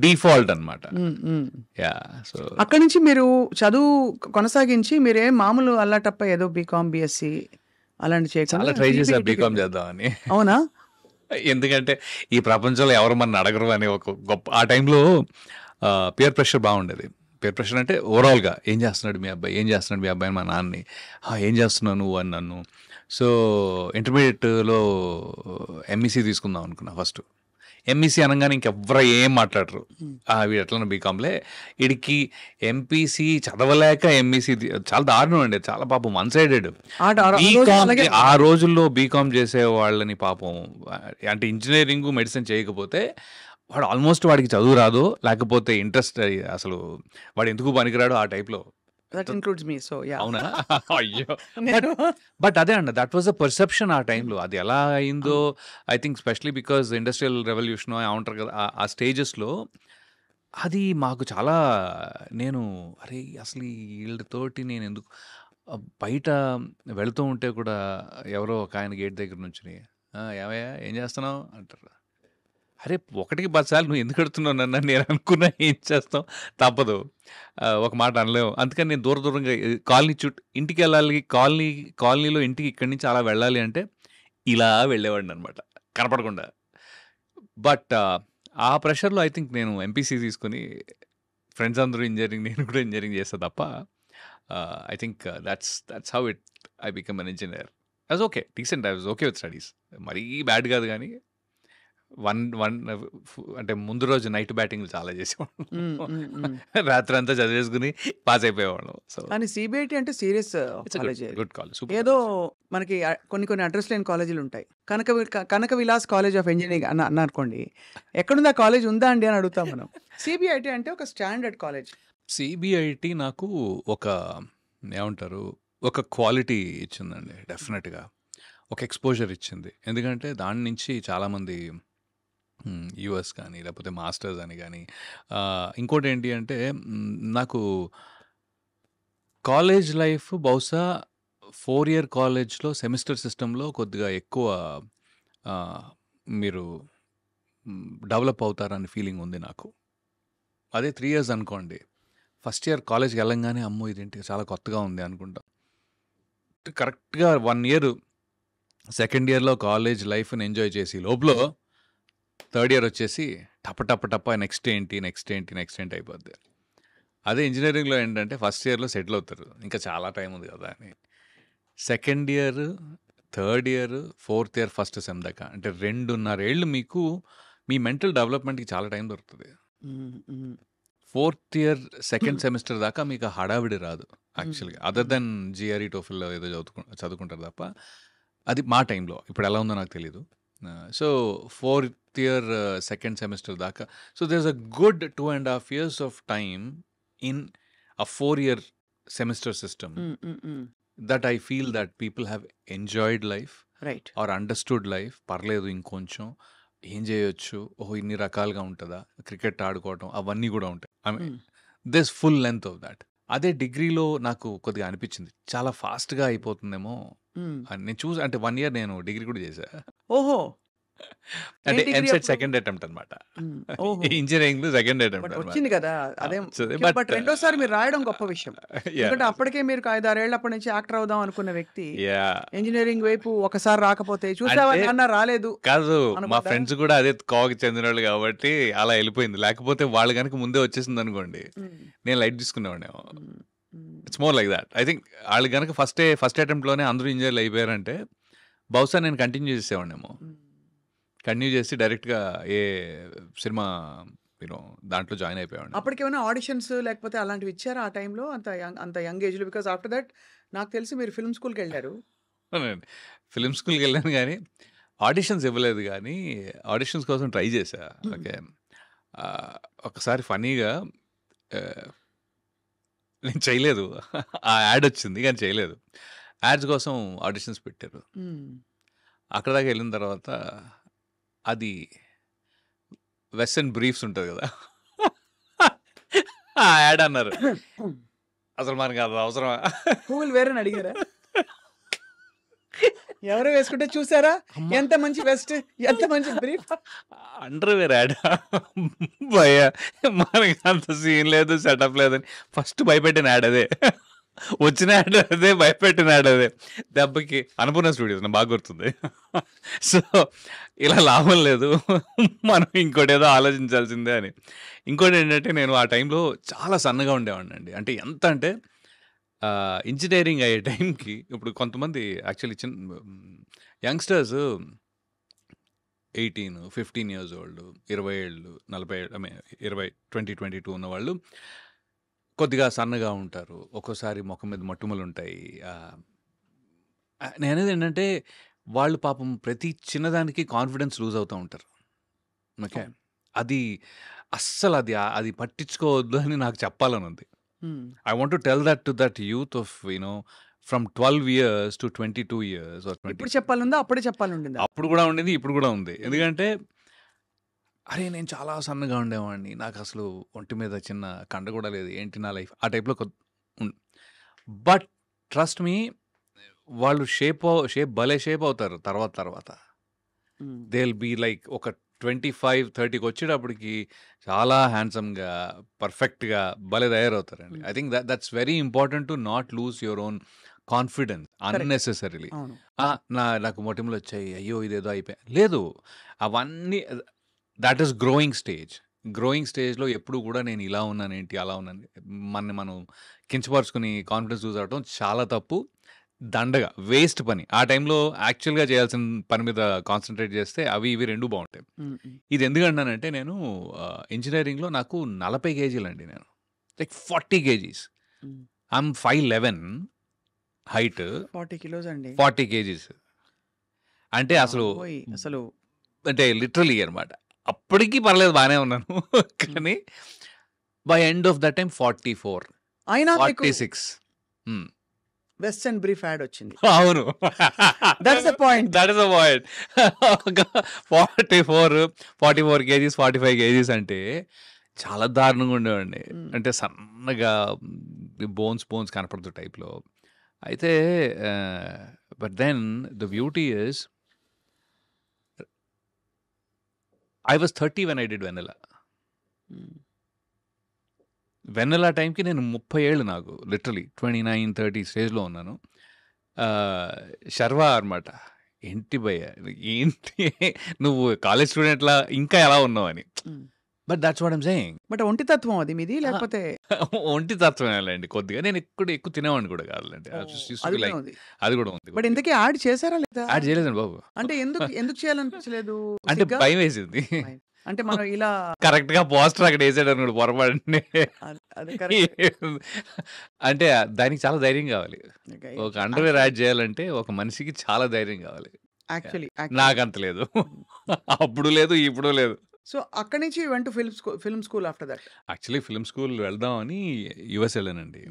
Speaker 1: డిఫాల్ట్ అనమాట. యా. సో
Speaker 2: అక్కడి నుంచి మీరు చదువు కొనసాగించి మీరేం మామూలు అల్లాటప్ప ఏదో బీకామ్ బిఎస్సి అలాంటి
Speaker 1: చాలా
Speaker 2: చేయకుండా
Speaker 1: ట్రై చేసా
Speaker 2: CBIT
Speaker 1: బీకామ్ చేద్దామని.
Speaker 2: అవునా?
Speaker 1: ఎందుకంటే ఈ ప్రపంచంలో ఎవరు మన అడగరు అని ఒక గొప్ప, ఆ టైంలో పియర్ ప్రెషర్ బాగుండేది. పియర్ ప్రెషర్ అంటే ఓవరాల్గా ఏం చేస్తున్నాడు మీ అబ్బాయి, ఏం చేస్తున్నాడు మీ అబ్బాయి, మా నాన్నని ఏం చేస్తున్నావు నువ్వు అని నన్ను. సో ఇంటర్మీడియట్లో ఎంఈసీ తీసుకుందాం అనుకున్నా ఫస్ట్. ఎంఈసీ అనగానే ఇంకెవ్వరు ఏం మాట్లాడరు, వీడు ఎట్లా బీకామ్లే, వీడికి ఎంపీసీ చదవలేక ఎంఈసీ చాలా దారుణం అండి, చాలా పాపం వన్ సైడెడ్. ఆ రోజుల్లో బీకామ్ చేసే వాళ్ళని పాపం, అంటే ఇంజనీరింగ్ మెడిసిన్ చేయకపోతే వాడు ఆల్మోస్ట్ వాడికి చదువు రాదు, లేకపోతే ఇంట్రెస్ట్ అసలు వాడు ఎందుకు పనికిరాడు ఆ టైప్లో.
Speaker 2: That includes me. So yeah.
Speaker 1: అవునా? అయ్యో. బట్ అదే అండి, దట్ వాజ్ అ పర్సెప్షన్ ఆ టైంలో. అది ఎలా అయిందో I think especially because industrial revolution ఏమంటారు కదా ఆ స్టేజెస్లో, అది మాకు చాలా, నేను అరే అసలు వీళ్ళతోటి నేను ఎందుకు, బయట వెళుతూ ఉంటే కూడా ఎవరో ఒక ఆయన గేట్ దగ్గర నుంచి ఏమయ్యా ఏం చేస్తున్నావు అంటారు. అరే 1కి 10 సార్లు నువ్వు ఎందుకు అడుగుతున్నావు నన్ను, నేను అనుకున్నా ఏం చేస్తాం, తప్పదు, ఒక మాట అనలేము. అందుకని నేను దూరంగా కాలనీ ఇంటికి వెళ్ళాలి, కాలనీలో ఇంటికి ఇక్కడి నుంచి అలా వెళ్ళాలి అంటే ఇలా వెళ్ళేవాడిని అనమాట కనపడకుండా. బట్ ఆ ప్రెషర్లో ఐ థింక్ నేను ఎంపీసీ తీసుకుని, ఫ్రెండ్స్ అందరూ ఇంజనీరింగ్, నేను కూడా ఇంజనీరింగ్ చేస్తా తప్ప, I think that's how I become an engineer. I was okay, decent, I was okay with studies, మరీ బ్యాడ్ కాదు కానీ అంటే ముందు రోజు నైట్ బ్యాటింగ్లు చాలా చేసేవాళ్ళం, రాత్రి అంతా చదివేసుకుని పాస్ అయిపోయేవాళ్ళం. సో
Speaker 2: కానీ సిబిఐటి అంటే సీరియస్ కాలేజ్.
Speaker 1: Good college.
Speaker 2: ఏదో మనకి కొన్ని అడ్రస్ లేని కాలేజీలు ఉంటాయి. కనక విలాస్ కాలేజ్ ఆఫ్ ఇంజనీరింగ్ అన్నారనుకోండి, ఎక్కడుంది ఆ కాలేజ్, ఉందా అండి అని అడుగుతాం మనం. సిబిఐటి అంటే ఒక స్టాండర్డ్ కాలేజ్.
Speaker 1: సిబిఐటి నాకు ఏమంటారు, ఒక క్వాలిటీ ఇచ్చిందండి డెఫినెట్గా, ఒక ఎక్స్పోజర్ ఇచ్చింది. ఎందుకంటే దాని నుంచి చాలామంది యూఎస్ కానీ లేకపోతే మాస్టర్స్ అని కానీ, ఇంకోటి ఏంటి అంటే నాకు కాలేజ్ లైఫ్ బహుశా 4 ఇయర్ కాలేజ్లో సెమిస్టర్ సిస్టంలో కొద్దిగా ఎక్కువ మీరు డెవలప్ అవుతారని ఫీలింగ్ ఉంది నాకు. అదే 3 ఇయర్స్ అనుకోండి, ఫస్ట్ ఇయర్ కాలేజ్కి వెళ్ళంగానే అమ్మో ఇదేంటి చాలా కొత్తగా ఉంది అనుకుంటాం. కరెక్ట్గా 1 ఇయర్ సెకండ్ ఇయర్లో కాలేజ్ లైఫ్ని ఎంజాయ్ చేసి లోపల థర్డ్ ఇయర్ వచ్చేసి టప్ప నెక్స్ట్ ఏంటి అయిపోద్ది. అదే ఇంజనీరింగ్లో ఏంటంటే ఫస్ట్ ఇయర్లో సెటిల్ అవుతారు, ఇంకా చాలా టైం ఉంది కదా అని. Second year, third year, fourth year, first sem దాకా అంటే 2.5 ఏళ్ళు మీకు మీ మెంటల్ డెవలప్మెంట్కి చాలా టైం దొరుకుతుంది. ఫోర్త్ ఇయర్ సెకండ్ సెమిస్టర్ దాకా మీకు హడావిడి రాదు యాక్చువల్గా, అదర్ దెన్ జిఆర్ఈ టోఫిల్లో ఏదో చదువుకుంటారు తప్ప. అది మా టైంలో, ఇప్పుడు ఎలా ఉందో నాకు తెలీదు. So 4th year second semester దాకా, so there is a good 2.5 years of time in a 4 year semester system that I feel that people have enjoyed life,
Speaker 2: right,
Speaker 1: or understood life. పర్లేదు ఇంకొంచెం ఏం చేయొచ్చు, ఇన్ని రకాలుగా ఉంటుందా, క్రికెట్ ఆడుకోవటం అవన్నీ కూడా ఉంటాయి. I mean this full length of that. అదే డిగ్రీలో నాకు కొద్దిగా అనిపించింది చాలా ఫాస్ట్గా అయిపోతుందేమో అని. నేను చూసి అంటే 1 year నేను డిగ్రీ కూడా చేశా.
Speaker 2: ఓహో,
Speaker 1: అంటే
Speaker 2: degree
Speaker 1: ఎంసెట్
Speaker 2: అప్పుడు?
Speaker 1: సెకండ్ అటెంప్ట్ అనమాట,
Speaker 2: ఓహో.
Speaker 1: ఇంజనీరింగ్ లో సెకండ్
Speaker 2: బట్
Speaker 1: అటెంప్ట్
Speaker 2: వచ్చింది కదా, అదే.
Speaker 1: బట్
Speaker 2: బట్ రెండోసారి మీరు రాయడం గొప్ప విషయం. ఎందుకంటే అప్పటికే మీరు 5-6 ఏళ్ళప్పటి నుంచి యాక్టర్ అవుదాం అనుకున్న వ్యక్తి ఇంజనీరింగ్ వైపు ఒకసారి రాకపోతే చూసావా
Speaker 1: అంటే-
Speaker 2: నాన్న రాలేదు.
Speaker 1: కాదు, మా
Speaker 2: అనుకుంటా.
Speaker 1: ఫ్రెండ్స్ కూడా అదే కోవకి చెందిన వాళ్ళు కాబట్టి అలా వెళ్ళిపోయింది. లేకపోతే వాళ్ళు కనుక ముందే వచ్చేసింది అనుకోండి, నేను లైట్ తీసుకునేవాడేమో. It's more like that. I think వాళ్ళు కనుక ఫస్ట్ అటెంప్ట్లోనే అందరూ ఇంజనీర్లు అయిపోయారంటే బహుశా నేను కంటిన్యూ చేసేవాడేమో. కంటిన్యూ చేసి డైరెక్ట్గా ఏ సినిమా యూనో దాంట్లో జాయిన్ అయిపోయాను.
Speaker 2: అప్పటికేమైనా ఆడిషన్స్ లేకపోతే అలాంటివి ఇచ్చారా ఆ టైంలో అంత యంగ్ ఏజ్లో? బికాస్ ఆఫ్టర్ దట్ నాకు తెలిసి మీరు ఫిల్మ్ స్కూల్కి వెళ్ళారు.
Speaker 1: ఫిలిం స్కూల్కి వెళ్ళాను కానీ ఆడిషన్స్ ఇవ్వలేదు, కానీ ఆడిషన్స్ కోసం ట్రై చేశా. ఓకే, ఒకసారి ఫనీగా నేను చేయలేదు. ఆ యాడ్ వచ్చింది కానీ చేయలేదు. యాడ్స్ కోసం ఆడిషన్స్ పెట్టారు. అక్కడ దాకా వెళ్ళిన తర్వాత అది వెస్టర్న్ బ్రీఫ్స్ ఉంటుంది కదా, ఆ యాడ్ అన్నారు. అసలు మనకి అది అవసరమా?
Speaker 2: పువ్వులు వేరే అడిగారా? ఎవరో వేసుకుంటే చూసారా ఎంత మంచి వెస్ట్, ఎంత మంచి బ్రీఫ్.
Speaker 1: అండర్వేర్ యాడ్ భయ, మనకి అంత సీన్ లేదు, సెటప్ లేదని ఫస్ట్ భయపెట్టిన యాడ్ అదే. వచ్చిన యాడ్ అదే, భయపెట్టిన యాడ్ అదే. దెబ్బకి అన్నపూర్ణ స్టూడియోస్ నాకు బాగా గుర్తుంది. సో ఇలా లాభం లేదు, మనం ఇంకోటి ఏదో ఆలోచించాల్సిందే అని. ఇంకోటి ఏంటంటే నేను ఆ టైంలో చాలా సన్నగా ఉండేవాడిని అండి. అంటే ఎంత అంటే ఇంజనీరింగ్ అయ్యే టైంకి ఇప్పుడు కొంతమంది యాక్చువల్లీ యంగ్స్టర్స్ 18, 15 years old, 20 ఏళ్ళు, 40 ఏళ్ళు, 2022 ఉన్నవాళ్ళు కొద్దిగా సన్నగా ఉంటారు. ఒక్కోసారి ముఖం మీద మట్టుమలు ఉంటాయి. నేనేది ఏంటంటే వాళ్ళు పాపం ప్రతి చిన్నదానికి కాన్ఫిడెన్స్ లూజ్ అవుతూ ఉంటారు. ఓకే, అది అస్సలు అది పట్టించుకోవద్దు అని నాకు చెప్పాలని ఉంది. I want to tell that to that youth of, from 12 years to 22 years or 20.
Speaker 2: ఇప్పుడు చెప్పాలందా అప్పుడే చెప్పాలండి?
Speaker 1: అప్పుడు కూడా ఉండేది, ఇప్పుడు కూడా ఉంది. ఎందుకంటే అరే నేను చాలా సన్నగా ఉండేవాడిని, నాకు అసలు ఒంటి మీద చిన్న కండ కూడా లేదు, ఏంటి నా లైఫ్ ఆ టైప్లో బట్ ట్రస్ట్ మీ, వాళ్ళు భలే షేప్ అవుతారు తర్వాత. దే విల్ బీ లైక్ ఒక 25-30కి వచ్చేటప్పటికి చాలా హ్యాండ్సమ్గా, పర్ఫెక్ట్గా భలే తయారవుతారండి. I think that's very important to not lose your own confidence unnecessarily. నాకు మొటిమలు వచ్చాయి, అయ్యో ఇదేదో అయిపోయా, లేదు. అవన్నీ దట్ ఈస్ గ్రోయింగ్ స్టేజ్లో ఎప్పుడు కూడా నేను ఇలా ఉన్నాను ఏంటి, అలా ఉన్నాను, మనం కించపరుచుకుని కాన్ఫిడెన్స్ లూజ్ అవడం చాలా తప్పు, దండగా వేస్ట్ పని. ఆ టైంలో యాక్చువల్గా చేయాల్సిన పని మీద కాన్సన్ట్రేట్ చేస్తే అవి ఇవి రెండు బాగుంటాయి. ఇది ఎందుకంటానంటే నేను ఇంజనీరింగ్లో నాకు 40 kgs అండి, నేను like 40 kgs. I'm 5'11" height,
Speaker 2: 40 kilos అండి,
Speaker 1: 40 kgs అంటే అసలు అంటే లిటరలీ అనమాట. అప్పటికి పర్లేదు, బాగానే ఉన్నాను. కానీ by end of that time 44,
Speaker 2: అయినా
Speaker 1: 46
Speaker 2: వెస్టర్న్ బ్రీఫ్ యాడ్ వచ్చింది.
Speaker 1: అవును,
Speaker 2: that's the point. 44 kgs, 45 kgs అంటే చాలా దారుణంగా ఉండేవాడిని. అంటే సన్నగా బోన్స్ కనపడుతూ టైప్లో. అయితే but then the beauty is I was 30 when I did Vennela టైంకి నేను 30 ఏళ్ళు, నాకు లిటరలీ 29-30 స్టేజ్లో ఉన్నాను. శర్వా అనమాట, ఏంటి భయ్య ఏంటి నువ్వు కాలేజ్ స్టూడెంట్లా ఇంకా ఎలా ఉన్నావు అని. But that's what I'm saying. But ఒంటి తత్వం అది మీది, లేకపోతే
Speaker 1: ఒంటి తత్వం అండి కొద్దిగా. నేను ఎక్కువ తినేవాడిని కూడా కాదులేండి, అది కూడా ఉంది.
Speaker 2: బట్ ఇంతకీ యాడ్ చేశారా లేదా?
Speaker 1: యాడ్ చేయలేదండి బాబు.
Speaker 2: అంటే ఎందుకు చేయాలనిపించలేదు?
Speaker 1: అంటే భయం వేసింది.
Speaker 2: అంటే మనం ఇలా
Speaker 1: కరెక్ట్ గా పోస్టర్ అక్కడ వేసాడు అనుకోండి పొరపాటుని. అంటే దానికి చాలా ధైర్యం కావాలి. ఒక అండర్వేర్ యాడ్ చేయాలంటే ఒక మనిషికి చాలా ధైర్యం కావాలి.
Speaker 2: యాక్చువల్లీ
Speaker 1: నాకంత లేదు, అప్పుడు లేదు, ఇప్పుడు లేదు.
Speaker 2: సో అక్కడి నుంచి వెంట film school after that.
Speaker 1: Actually film school వెళ్దామని యుఎస్ వెళ్ళానండి.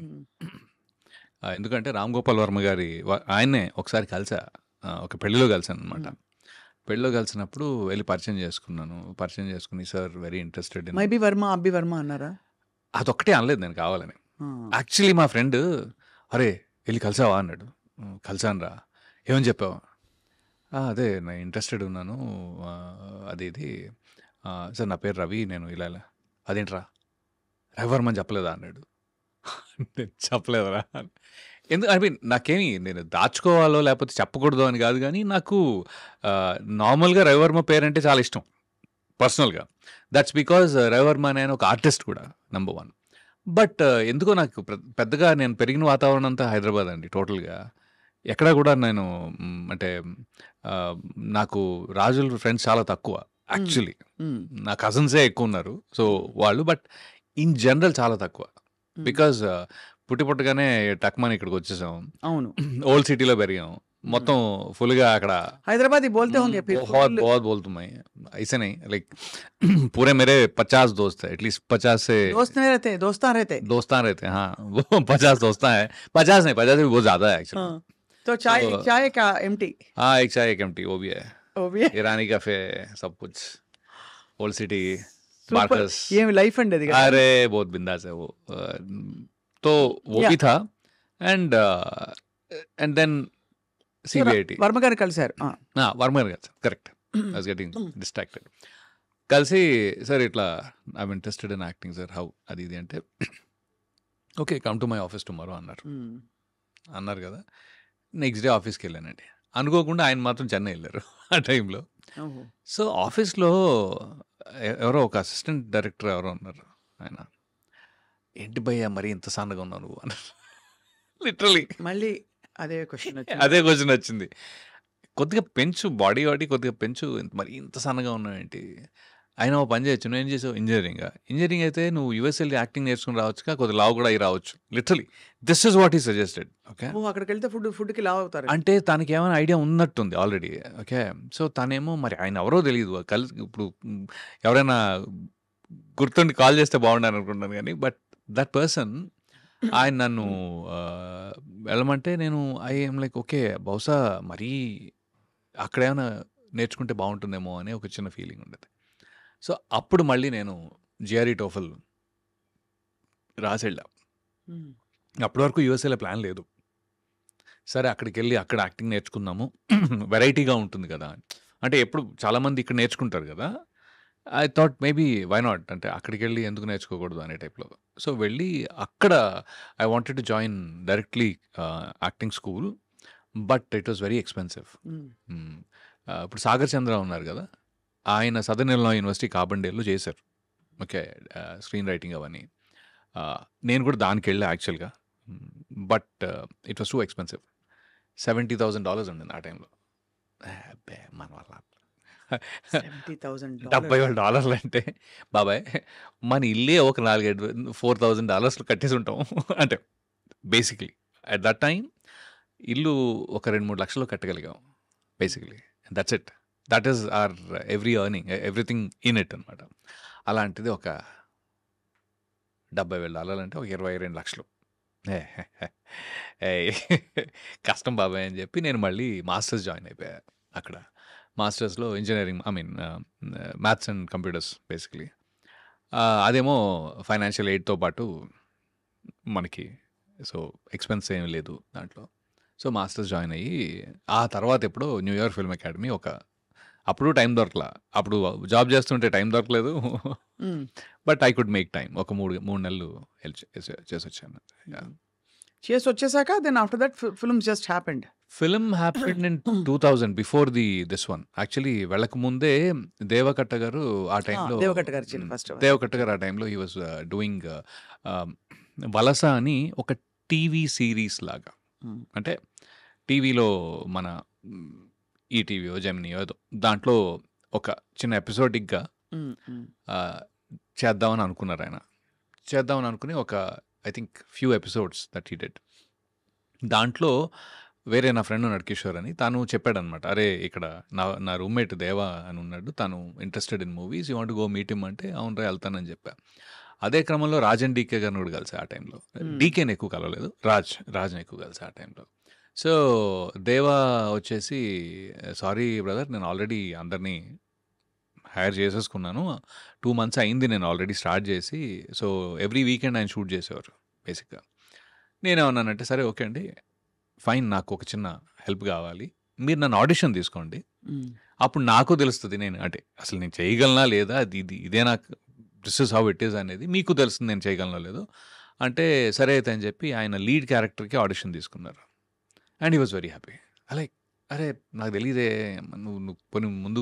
Speaker 1: ఎందుకంటే రామ్ గోపాల్ వర్మ గారి ఆయన్నే ఒకసారి కలిసా, ఒక పెళ్లిలో కలిసాను అనమాట. పెళ్ళిలో కలిసినప్పుడు వెళ్ళి పరిచయం చేసుకుని sir very interested in
Speaker 2: maybe Varma, అబ్బి వర్మ అన్నారా?
Speaker 1: అదొక్కటే అనలేదు నేను కావాలని. యాక్చువల్లీ మా ఫ్రెండ్ అరే వెళ్ళి కలిసావా అన్నాడు. కలిసాను రా, ఏమని చెప్పావా? అదే నేను ఇంట్రెస్టెడ్ ఉన్నాను, ఇది సార్ నా పేరు రవి, నేను ఇలా అదేంట్రా రవి వర్మ అని చెప్పలేదా అన్నాడు. చెప్పలేదురా. ఎందుకు నాకేమి నేను దాచుకోవాలో లేకపోతే చెప్పకూడదు అని కాదు, కానీ నాకు నార్మల్గా రవివర్మ పేరంటే చాలా ఇష్టం పర్సనల్గా. దట్స్ బికాజ్ రవివర్మ నేను ఒక ఆర్టిస్ట్ కూడా నెంబర్ 1. బట్ ఎందుకో నాకు పెద్దగా నేను పెరిగిన వాతావరణం అంతా హైదరాబాద్ అండి టోటల్గా. ఎక్కడా కూడా నేను అంటే నాకు రాజుల ఫ్రెండ్స్ చాలా తక్కువ. యాక్చువల్లీ.
Speaker 2: మ్మ్.
Speaker 1: నా కజిన్సే ఎక్కువ ఉన్నారు. సో వాళ్ళు బట్ ఇన్ జనరల్ చాలా తక్కువ. బికాజ్ పుట్టగానే టక్మని ఇక్కడికి వచ్చేసాం.
Speaker 2: అవును.
Speaker 1: ఓల్డ్ సిటీలో పెరిగాం. మొత్తం ఫుల్గా అక్కడ
Speaker 2: హైదరాబాదీ బోల్తే होंगे फिर
Speaker 1: बहुत बहुत बोलता मैं ऐसे नहीं लाइक पूरे मेरे 50 दोस्त है एटलीस्ट 50 से
Speaker 2: दोस्त नहीं रहते, दोस्तान रहते.
Speaker 1: दोस्तान रहते हैं हाँ वो 50 दोस्तान है 50 नहीं 50 से भी बहुत ज्यादा है एक्चुअली
Speaker 2: हाँ. तो चाय
Speaker 1: तो-
Speaker 2: चाय का एम्प्टी
Speaker 1: हाँ एक चाय एक एम्प्टी वो भी है
Speaker 2: वो भी है.
Speaker 1: ईरानी कैफे सब कुछ ओल्ड सिटी
Speaker 2: Super.
Speaker 1: बार्कस
Speaker 2: ये लाइफ अंड है दिखा.
Speaker 1: अरे बहुत बिंदास है वो तो वो
Speaker 2: Yeah.
Speaker 1: भी था एंड देन CBIT
Speaker 2: వర్మ గారు కలిశారు.
Speaker 1: వర్మర్ గారు correct I was getting distracted. కలిసి సార్ ఇట్లా I'm interested in acting sir how అది ఇది అంటే okay come to my office tomorrow అన్నారు కదా. నెక్స్ట్ డే ఆఫీస్కి వెళ్ళానండి. అనుకోకుండా ఆయన మాత్రం చెన్నై వెళ్ళారు ఆ టైంలో. సో ఆఫీస్లో ఎవరో ఒక అసిస్టెంట్ డైరెక్టర్ ఎవరో ఉన్నారు. ఆయన ఏంటి భయ్యా మరి ఇంత సన్నగా ఉన్నావు నువ్వు అన్నారు. లిటరలీ
Speaker 2: మళ్ళీ అదే క్వశ్చన్
Speaker 1: అదే క్వశ్చన్ వచ్చింది. కొద్దిగా పెంచు బాడీ కొద్దిగా పెంచు మరి ఇంత సన్నగా ఉన్నావు ఏంటి. ఆయన ఓ పని చేయొచ్చు. నువ్వు ఏం చేసావు ఇంజనీరింగ్ అయితే నువ్వు యూఎస్ వెళ్ళి యాక్టింగ్ నేర్చుకుని రావచ్చుగా కొద్దిగా లావు కూడా అయి రావచ్చు. లిటరలీ దిస్ ఇస్ వాట్ ఈ సజెస్టెడ్. ఓకే
Speaker 2: అక్కడికి వెళ్తే ఫుడ్కి లావ్ అవుతారు.
Speaker 1: అంటే తనకి ఏమైనా ఐడియా ఉన్నట్టుంది ఆల్రెడీ. ఓకే సో తనేమో మరి ఆయన ఎవరో తెలియదు. ఇప్పుడు ఎవరైనా గుర్తుండి కాల్ చేస్తే బాగుండాను అనుకుంటున్నాను కానీ బట్ దట్ పర్సన్ ఆయన నన్ను వెళ్ళమంటే నేను ఐఎమ్ లైక్ ఓకే బహుశా మరీ అక్కడ ఏమైనా నేర్చుకుంటే బాగుంటుందేమో అని ఒక చిన్న ఫీలింగ్ ఉండేది. సో అప్పుడు మళ్ళీ నేను జిఆర్ఈ టోఫల్ రాసి వెళ్ళా. అప్పటి వరకు యూఎస్ఏలో ప్లాన్ లేదు. సరే అక్కడికి వెళ్ళి అక్కడ యాక్టింగ్ నేర్చుకుందాము వెరైటీగా ఉంటుంది కదా. అంటే ఎప్పుడు చాలామంది ఇక్కడ నేర్చుకుంటారు కదా. I thought maybe why not అంటే అక్కడికి వెళ్ళి ఎందుకు నేర్చుకోకూడదు అనే టైప్లో. సో వెళ్ళి అక్కడ I wanted to join directly acting school but it was very expensive. ఇప్పుడు సాగర్ చంద్ర ఉన్నారు కదా, ఆయన సదర్న్ ఇల్లినాయ్ యూనివర్సిటీ కార్బన్డేల్లో చేశారు. ఓకే స్క్రీన్ రైటింగ్ అవన్నీ. నేను కూడా దానికి వెళ్ళా యాక్చువల్గా. But it was too expensive. $70,000 ఉండింది ఆ టైంలో. మన వల్ల $70,000 అంటే బాబాయ్ మన ఇల్లే ఒక 4,000 కట్టేసి ఉంటాం. అంటే బేసిక్లీ అట్ దట్ టైం ఇల్లు ఒక 2-3 లక్షలు కట్టగలిగాం basically. That's it. That is or every earning everything in it అనమాట. అలాంటిది ఒక $70,000 అంటే ఒక 22 లక్షలు. కష్టం బాబాయ్ అని చెప్పి నేను మళ్ళీ మాస్టర్స్ జాయిన్ అయిపోయా అక్కడ. మాస్టర్స్లో engineering maths and computers basically. అదేమో ఫైనాన్షియల్ ఎయిడ్తో పాటు మనకి సో ఎక్స్పెన్స్ ఏం లేదు దాంట్లో. సో మాస్టర్స్ జాయిన్ అయ్యి ఆ తర్వాత ఎప్పుడో న్యూయార్క్ ఫిల్మ్ అకాడమీ అప్పుడు టైం దొరకలా. అప్పుడు జాబ్ చేస్తుంటే టైం దొరకలేదు. But I could make time. ఒక 3 నెలలు చేసి వచ్చాను.
Speaker 2: చేసి వచ్చేసాక then after that film just happened.
Speaker 1: Film happened in 2000 before this one. Actually వెళ్ళక ముందే దేవకట్ట గారు ఆ టైంలో దేవకట్ట గారు ఆ టైంలో హీ వాజ్ డూయింగ్ వలస అని ఒక టీవీ సిరీస్ లాగా. అంటే టీవీలో మన ఈటీవీయో జెమినీయో ఏదో దాంట్లో ఒక చిన్న ఎపిసోడిక్గా చేద్దామని అనుకున్నారు ఆయన. చేద్దామని అనుకుని ఒక I think few episodes that he did. దాంట్లో వేరే నా ఫ్రెండ్ నడ్కిషోర్ అని తను చెప్పాడనమాట, అరే ఇక్కడ నా రూమ్మేట్ దేవా అని ఉన్నాడు, తను interested in movies, you want go meet him అంటే అవునరా వెళ్తానని చెప్పా. అదే క్రమంలో రాజ్ అండ్ డీకే గారిని కూడా కలిసి ఆ టైంలో. డీకేని ఎక్కువ కలవలేదు, రాజ్ని ఎక్కువ కలిసి ఆ టైంలో. సో దేవా వచ్చేసి సారీ బ్రదర్, నేను ఆల్రెడీ అందరినీ హైర్ చేసేసుకున్నాను, 2 months అయింది నేను ఆల్రెడీ స్టార్ట్ చేసి. సో ఎవ్రీ వీకెండ్ ఆయన షూట్ చేసేవారు బేసిక్గా. నేనేమన్నానంటే సరే ఓకే అండి ఫైన్, నాకు ఒక చిన్న హెల్ప్ కావాలి, మీరు నన్ను ఆడిషన్ తీసుకోండి, అప్పుడు నాకు తెలుస్తుంది నేను అంటే అసలు నేను చేయగలనా లేదా, ఇదే నాకు this is how it is అనేది మీకు తెలుస్తుంది నేను చేయగలనా లేదో అంటే. సరే అయితే అని చెప్పి ఆయన లీడ్ క్యారెక్టర్కి ఆడిషన్ తీసుకున్నారు. And he was very happy. అరే నాకు తెలియదే, నువ్వు కొన్ని ముందు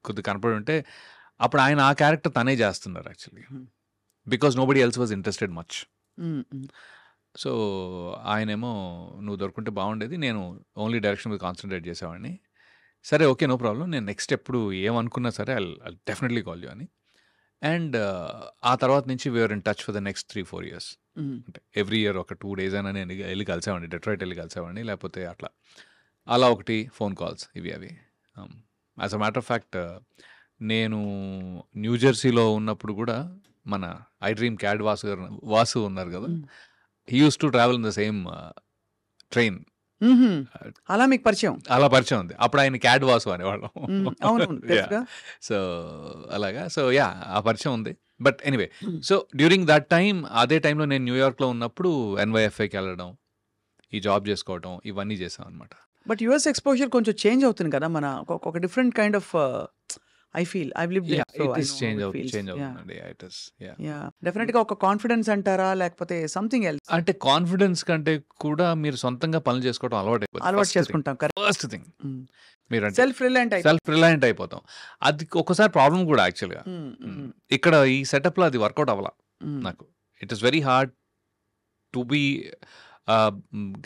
Speaker 1: కొద్దిగా కనపడి ఉంటే. అప్పుడు ఆయన ఆ క్యారెక్టర్ తనే చేస్తున్నారు actually, because nobody else was interested much. So ఆయనేమో నువ్వు దొరుకుంటే బాగుండేది, నేను ఓన్లీ డైరెక్షన్ మీద కాన్సన్ట్రేట్ చేసేవాడిని, సరే ఓకే, నో ప్రాబ్లం, నేను నెక్స్ట్ ఎప్పుడు ఏమనుకున్నా సరే ఐ డెఫినెట్లీ కాల్ యూ అని. అండ్ ఆ తర్వాత నుంచి we're in touch for the next 3-4 years. అంటే ఎవ్రీ ఇయర్ ఒక 2 days అయినా నేను వెళ్ళి కలిసేవాడిని, డెట్రాయిట్ వెళ్ళి కలిసేవాడిని, లేకపోతే అలా ఒకటి ఫోన్ కాల్స్ ఇవి అవి. As a matter of fact నేను న్యూజెర్సీలో ఉన్నప్పుడు కూడా మన ఐ డ్రీమ్ క్యాడ్ వాసు ఉన్నారు కదా, he use to travel in the same train.
Speaker 2: అలా మీకు పరిచయం?
Speaker 1: అలా పరిచయం ఉంది. అప్పుడు ఆయన క్యాడ్ వాసు అనేవాళ్ళం.
Speaker 2: అవును,
Speaker 1: సో అలాగా, సో యా ఆ పరిచయం ఉంది. But anyway, so during that time, అదే టైంలో నేను న్యూయార్క్లో ఉన్నప్పుడు NYFAకి వెళ్ళడం, ఈ జాబ్ చేసుకోవడం, ఇవన్నీ చేసాం అనమాట.
Speaker 2: బట్ యుఎస్ ఎక్స్పోజర్ కొంచెం చేంజ్ అవుతుంది కదా, మన ఒక different kind of I feel I live
Speaker 1: change అవుతుందండి.
Speaker 2: డెఫినెట్ గా ఒక కాన్ఫిడెన్స్ అంటారా, లేకపోతే సంథింగ్ ఎల్స్?
Speaker 1: అంటే కాన్ఫిడెన్స్ కంటే కూడా మీరు సొంతంగా పనులు చేసుకోవడం అలవాటు
Speaker 2: చేసుకుంటాం.
Speaker 1: ఫస్ట్ థింగ్ మీరు
Speaker 2: సెల్ఫ్
Speaker 1: రిలయంట్ అయిపోతాం. అది ఒకసారి ప్రాబ్లం కూడా యాక్చువల్గా. ఇక్కడ ఈ సెటప్ లో అది వర్కౌట్ అవ్వాల నాకు. It is very hard to be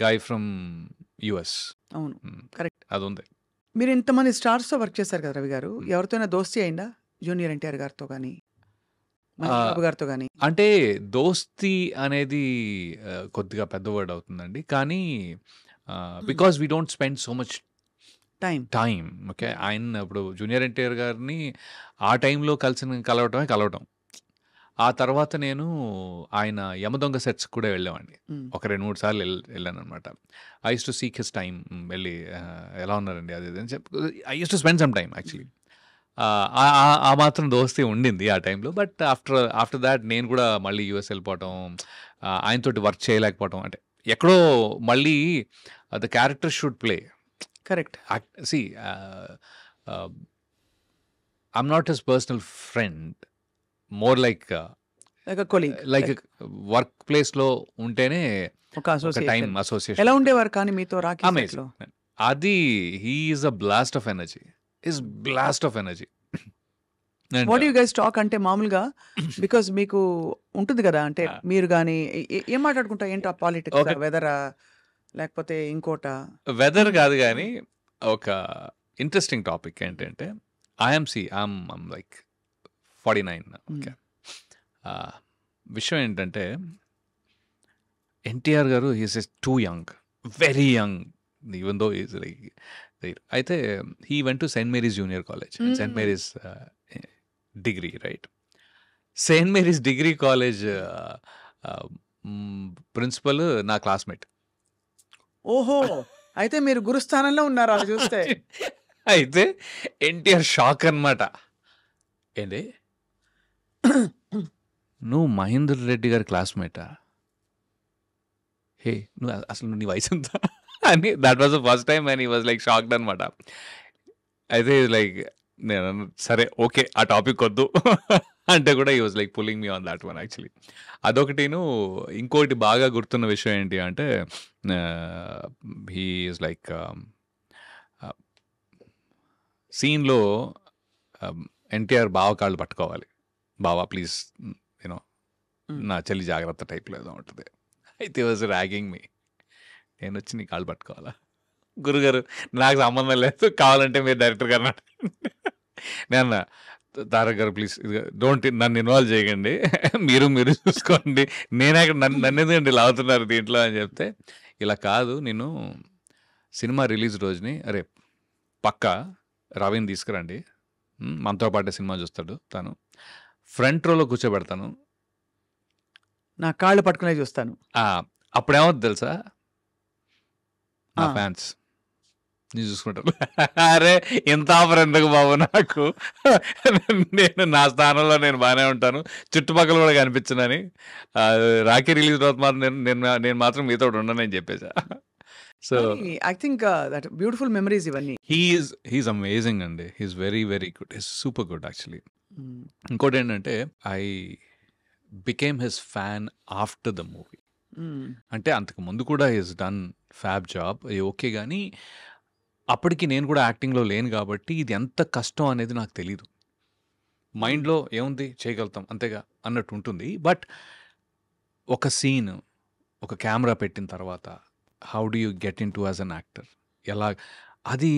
Speaker 1: guy from US.
Speaker 2: అవును, కరెక్ట్.
Speaker 1: అది ఉంది.
Speaker 2: మీరు ఇంతమంది స్టార్స్తో వర్క్ చేశారు కదా రవి గారు, ఎవరితోనైనా దోస్తీ అయిందా? జూనియర్ NTR గారితో కానీ, మహేష్ బాబు గారితో కానీ?
Speaker 1: అంటే దోస్తీ అనేది కొద్దిగా పెద్ద వర్డ్ అవుతుందండి, కానీ because we don't spend so much time. Okay, ఆయన ఇప్పుడు జూనియర్ NTR గారిని ఆ టైంలో కలవటం. ఆ తర్వాత నేను ఆయన యమదొంగ సెట్స్ కూడా వెళ్ళేవాడిని. ఒక 2-3 సార్లు వెళ్ళాను అనమాట. I use to seek his time, వెళ్ళి ఎలా ఉన్నారండి అది అని చెప్పి I use to spend some time actually. ఆ మాత్రం దోస్తీ ఉండింది ఆ టైంలో. బట్ ఆఫ్టర్ దాట్ నేను కూడా మళ్ళీ US వెళ్ళిపోవటం, ఆయనతోటి వర్క్ చేయలేకపోవటం, అంటే ఎక్కడో మళ్ళీ the character should play.
Speaker 2: Correct.
Speaker 1: See I'm not his personal friend, more like work place లో ఉంటేనే
Speaker 2: ఒక
Speaker 1: టైం అసోసియేషన్.
Speaker 2: ఎలా ఉండేవారు కానీ మీతో రాకీ?
Speaker 1: అది he is a blast of energy.
Speaker 2: What you guys talk అంటే మామూలుగా, బికాస్ మీకు ఉంటుంది కదా, అంటే మీరు కానీ ఏం మాట్లాడుకుంటా, ఏంటో పాలిటిక్స్, వెదరా లేకపోతే ఇంకోట?
Speaker 1: వెదర్ కాదు కానీ ఒక ఇంట్రెస్టింగ్ టాపిక్ ఏంటంటే ఐఎమ్ లైక్ 49. ఓకే, విషయం ఏంటంటే NTR గారు he's too young, very young, even though is like there. అయితే he went to Saint Mary's junior college, Saint Mary's degree, right? Saint Mary's degree college principal నా classmate.
Speaker 2: ఓహో, అయితే మీరు గురుస్థానంలో ఉన్నారు అలా చూస్తే.
Speaker 1: అయితే NTR షాక్ అన్నమాట. ఏంటి, నువ్వు మహేందర్ రెడ్డి గారి క్లాస్మేటా? హే, నువ్వు అసలు నీ వయసు ఎంత అని, that was the first time and he was like shocked అనమాట. అయితే లైక్ నేను సరే ఓకే ఆ టాపిక్ వద్దు అంటే కూడా he was like pulling me on that one actually. అదొకటిను. ఇంకోటి బాగా గుర్తున్న విషయం ఏంటి అంటే హీ ఈజ్ లైక్ సీన్లో NTR బావ కాళ్ళు పట్టుకోవాలి, బావా ప్లీజ్ యూనో నా చెల్లి జాగ్రత్త టైప్లో ఏదో ఉంటుంది. అయితే వాజ్ ర్యాగింగ్ మీ. నేను వచ్చి నీ కాళ్ళు పట్టుకోవాలా? గురుగారు నాకు సంబంధం లేదు, కావాలంటే మీరు డైరెక్టర్ గారు నేను తారక్ గారు ప్లీజ్ డోంట్ నన్ను ఇన్వాల్వ్ చేయకండి, మీరు చూసుకోండి, నేనే నన్ను ఎందుకండి లాగుతున్నారు దీంట్లో అని చెప్తే, ఇలా కాదు, నేను సినిమా రిలీజ్ రోజుని అరే పక్కా రవిని తీసుకురండి, మనతో పాటే సినిమా చూస్తాడు, తను ఫ్రంట్ రోలో కూర్చోబెడతాను,
Speaker 2: నా కాళ్ళు పట్టుకునే చూస్తాను.
Speaker 1: అప్పుడేమవుతుంది తెలుసా, నా ఫ్యాన్స్ నీ చూసుకుంటారు. అరే ఇంత ఆఫర్ ఎందుకు బాబు నాకు, నేను నా స్థానంలో నేను బాగానే ఉంటాను, చుట్టుపక్కల కూడా కనిపించనని. రాఖీ రిలీజ్ తర్వాత మాత్రం నేను మాత్రం మీతో ఉండనని చెప్పేసా. So
Speaker 2: I think that beautiful memories ఇవన్నీ.
Speaker 1: హీఈస్ అమేజింగ్ అండి, he's very very good, he's super good actually. ఇంకోటి ఏంటంటే I became his fan after the movie. అంటే అంతకు ముందు కూడా he's done fab job, okay, కానీ అప్పటికి నేను కూడా యాక్టింగ్లో లేను కాబట్టి ఇది ఎంత కష్టం అనేది నాకు తెలీదు. మైండ్లో ఏముంది చేయగలుగుతాం అంతేగా అన్నట్టు ఉంటుంది. బట్ ఒక సీన్, ఒక కెమెరా పెట్టిన తర్వాత how do you get in to as an actor, ఎలా, అది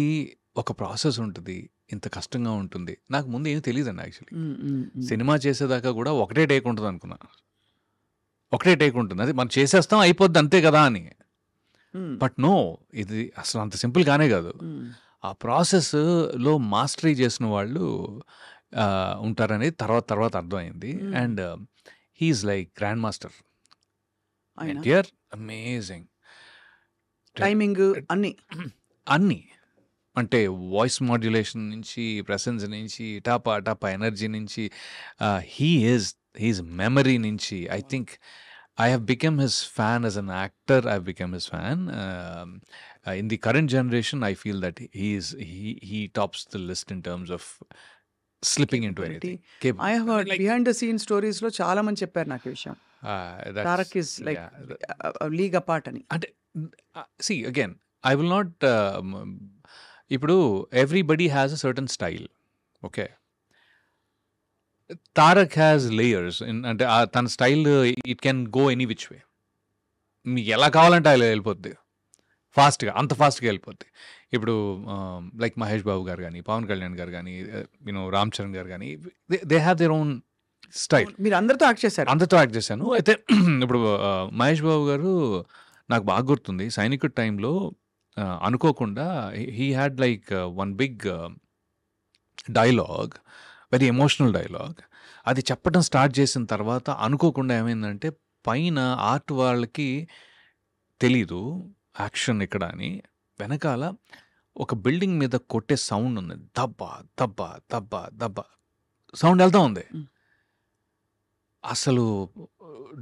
Speaker 1: ఒక ప్రాసెస్ ఉంటుంది. ఇంత కష్టంగా ఉంటుంది. నాకు ముందు ఏమి తెలీదండి యాక్చువల్లీ.
Speaker 2: మ్మ్, మ్మ్, మ్మ్.
Speaker 1: సినిమా చేసేదాకా కూడా ఒకటే టేక్ ఉంటుంది అనుకున్నా. ఒకటే టేక్ ఉంటుంది. అది మనం చేసేస్తాం అయిపోద్ది అంతే కదా అని.
Speaker 2: మ్మ్,
Speaker 1: బట్ నో, ఇది అసలు అంత సింపుల్ గానే కాదు.
Speaker 2: మ్మ్.
Speaker 1: ఆ ప్రాసెస్లో మాస్టరీ చేసిన వాళ్ళు ఉంటారనేది తర్వాత అర్థమైంది.
Speaker 2: Hmm.
Speaker 1: And he's like grand master.
Speaker 2: ఆయన
Speaker 1: ఎన్టీఆర్ అమేజింగ్.
Speaker 2: టైమింగ్ అన్ని
Speaker 1: అన్నీ అంటే వాయిస్ మాడ్యులేషన్ నుంచి, ప్రెసెన్స్ నుంచి, టాపా ఎనర్జీ నుంచి, హీఈస్ మెమరీ నుంచి. I think I have become his fan as an actor. I've become his fan. In the current generation, I feel that he tops the list in terms of slipping into anything.
Speaker 2: I have heard behind the scene stories లో చాలా మంది చెప్పారు నాకు ఈ విషయం. Tarak is like league apart అని.
Speaker 1: అంటే see again, I will not. ఇప్పుడు everybody has a certain style. Okay. Tarak has layers. అంటే తన style it can go any which way. మీకు ఎలా కావాలంటే అలా వెళ్ళిపోద్ది. అంత ఫాస్ట్గా వెళ్ళిపోద్ది. ఇప్పుడు లైక్ మహేష్ బాబు గారు కానీ, పవన్ కళ్యాణ్ గారు కానీ, రామ్ చరణ్ గారు కానీ, they have their own style.
Speaker 2: మీరు అందరితో యాక్ట్ చేశారు.
Speaker 1: అందరితో యాక్ట్ చేశాను. అయితే ఇప్పుడు మహేష్ బాబు గారు నాకు బాగా గుర్తుంది. సైనికుడి టైంలో అనుకోకుండా he had like one big dialogue, very emotional dialogue. అది చెప్పడం స్టార్ట్ చేసిన తర్వాత అనుకోకుండా ఏమైందంటే పైన ఆర్ట్ వాళ్ళకి తెలీదు యాక్షన్ ఇక్కడ అని, వెనకాల ఒక బిల్డింగ్ మీద కొట్టే సౌండ్ ఉంది. దబ్బా దబ్బా దబ్బా దబ్బా సౌండ్ వెళ్తా ఉంది. అసలు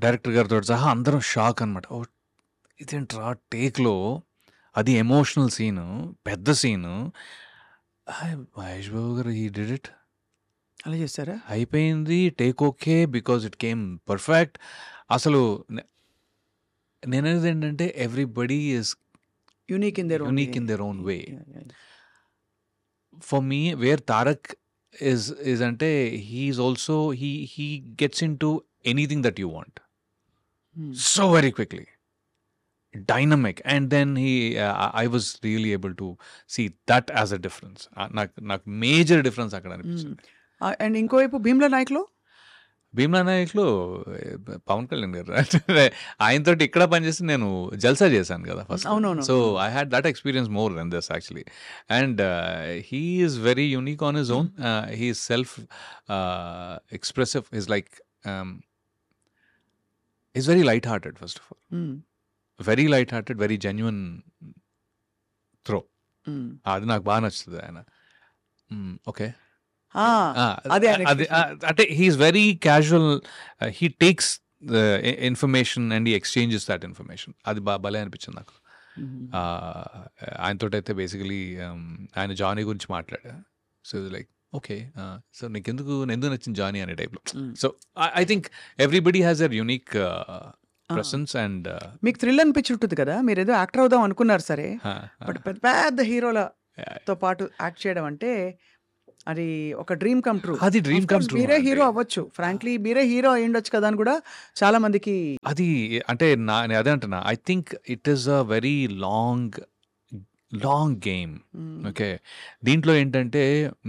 Speaker 1: డైరెక్టర్ గారితో సహా అందరం షాక్ అనమాట. ఓ ఇదేంట్రా టేక్లో, అది ఎమోషనల్ సీను, పెద్ద సీను. మహేష్ బాబు గారు హీ డిడ్ ఇట్.
Speaker 2: అలా చేశారా?
Speaker 1: అయిపోయింది. Take okay because it came perfect. అసలు నేనేది ఏంటంటే everybody is
Speaker 2: unique in
Speaker 1: their own way. For me wear Tarak is అంటే he's also he gets into anything that you want so very quickly, dynamic, and then I was really able to see that as a difference. నాకు major difference అక్కడ అనిపించింది.
Speaker 2: And ఇంకోవైపు భీమ్లా నాయక్లో
Speaker 1: పవన్ కళ్యాణ్ గారు ఆయనతో ఇక్కడ పనిచేసి నేను జల్సా చేశాను కదా ఫస్ట్.
Speaker 2: అవునవును.
Speaker 1: So I had that experience more than this actually. And he is very unique on his own. He is self expressive. Is like is very light hearted first of all. Very light hearted, very genuine through. అది నాకు బాగా నచ్చుతుంది ఆయన. Okay, అంటే he's very casual. He takes the information and he exchanges that information. అది భలే అనిపించింది నాకు. ఆయనతో అయితే బేసికలీ ఆయన జానీ గురించి మాట్లాడా. సో లైక్ ఓకే, సో ఎందుకు నచ్చింది జానీ అనే టైప్లో. So I think everybody has their unique presence. And
Speaker 2: మీకు థ్రిల్ అనిపించి ఉంటుంది కదా, మీరు ఏదో యాక్టర్ అవుదాం అనుకున్నారు సరే, బట్ పెద్ద పెద్ద హీరోలతో పాటు యాక్ట్ చేయడం అంటే అది ఒక డ్రీమ్ కమ్ ట్రూ.
Speaker 1: అది డ్రీమ్ కమ్ ట్రూ.
Speaker 2: మీరే హీరో అవ్వచ్చు, ఫ్రాంక్లీ మీరే హీరో అయి ఉండొచ్చు కదా అని కూడా చాలా మందికి
Speaker 1: అది అంటే అదే అంటున్నా. I think it is a very long game. Okay, దీంట్లో ఏంటంటే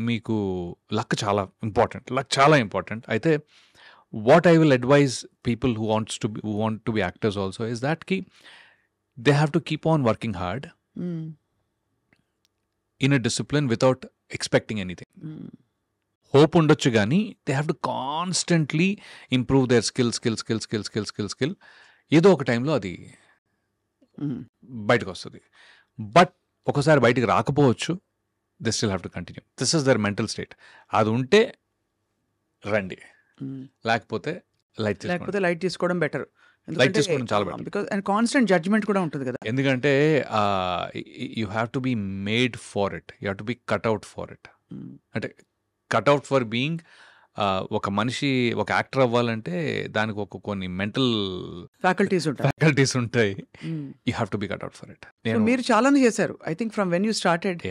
Speaker 1: మీకు లక్ చాలా ఇంపార్టెంట్. అయితే what I will advise people who want to be actors also is that they have to keep on working hard in a discipline without expecting anything. Hope ఉండొచ్చు కానీ they have to constantly improve their skill. ఏదో ఒక టైంలో అది బయటకు వస్తుంది. But ఒకసారి బయటకు రాకపోవచ్చు. they still have to continue. This is their mental state. అది ఉంటే రండి, లేకపోతే లైట్
Speaker 2: తీసుకోవడం బెటర్.
Speaker 1: లైట్ తీసుకోవడం చాలా better.
Speaker 2: Because and constant judgement కూడా ఉంటుంది కదా.
Speaker 1: ఎందుకంటే you have to be made for it. You have to be cut out for it. అంటే కట్అవుట్ ఫర్ బీయింగ్ ఒక మనిషి ఒక యాక్టర్ అవ్వాలంటే దానికి కొన్ని మెంటల్ ఫ్యాకల్టీస్ ఉంటాయి. You have to be cut out for it.
Speaker 2: మీరు చాలానే చేశారు. I think from when you started,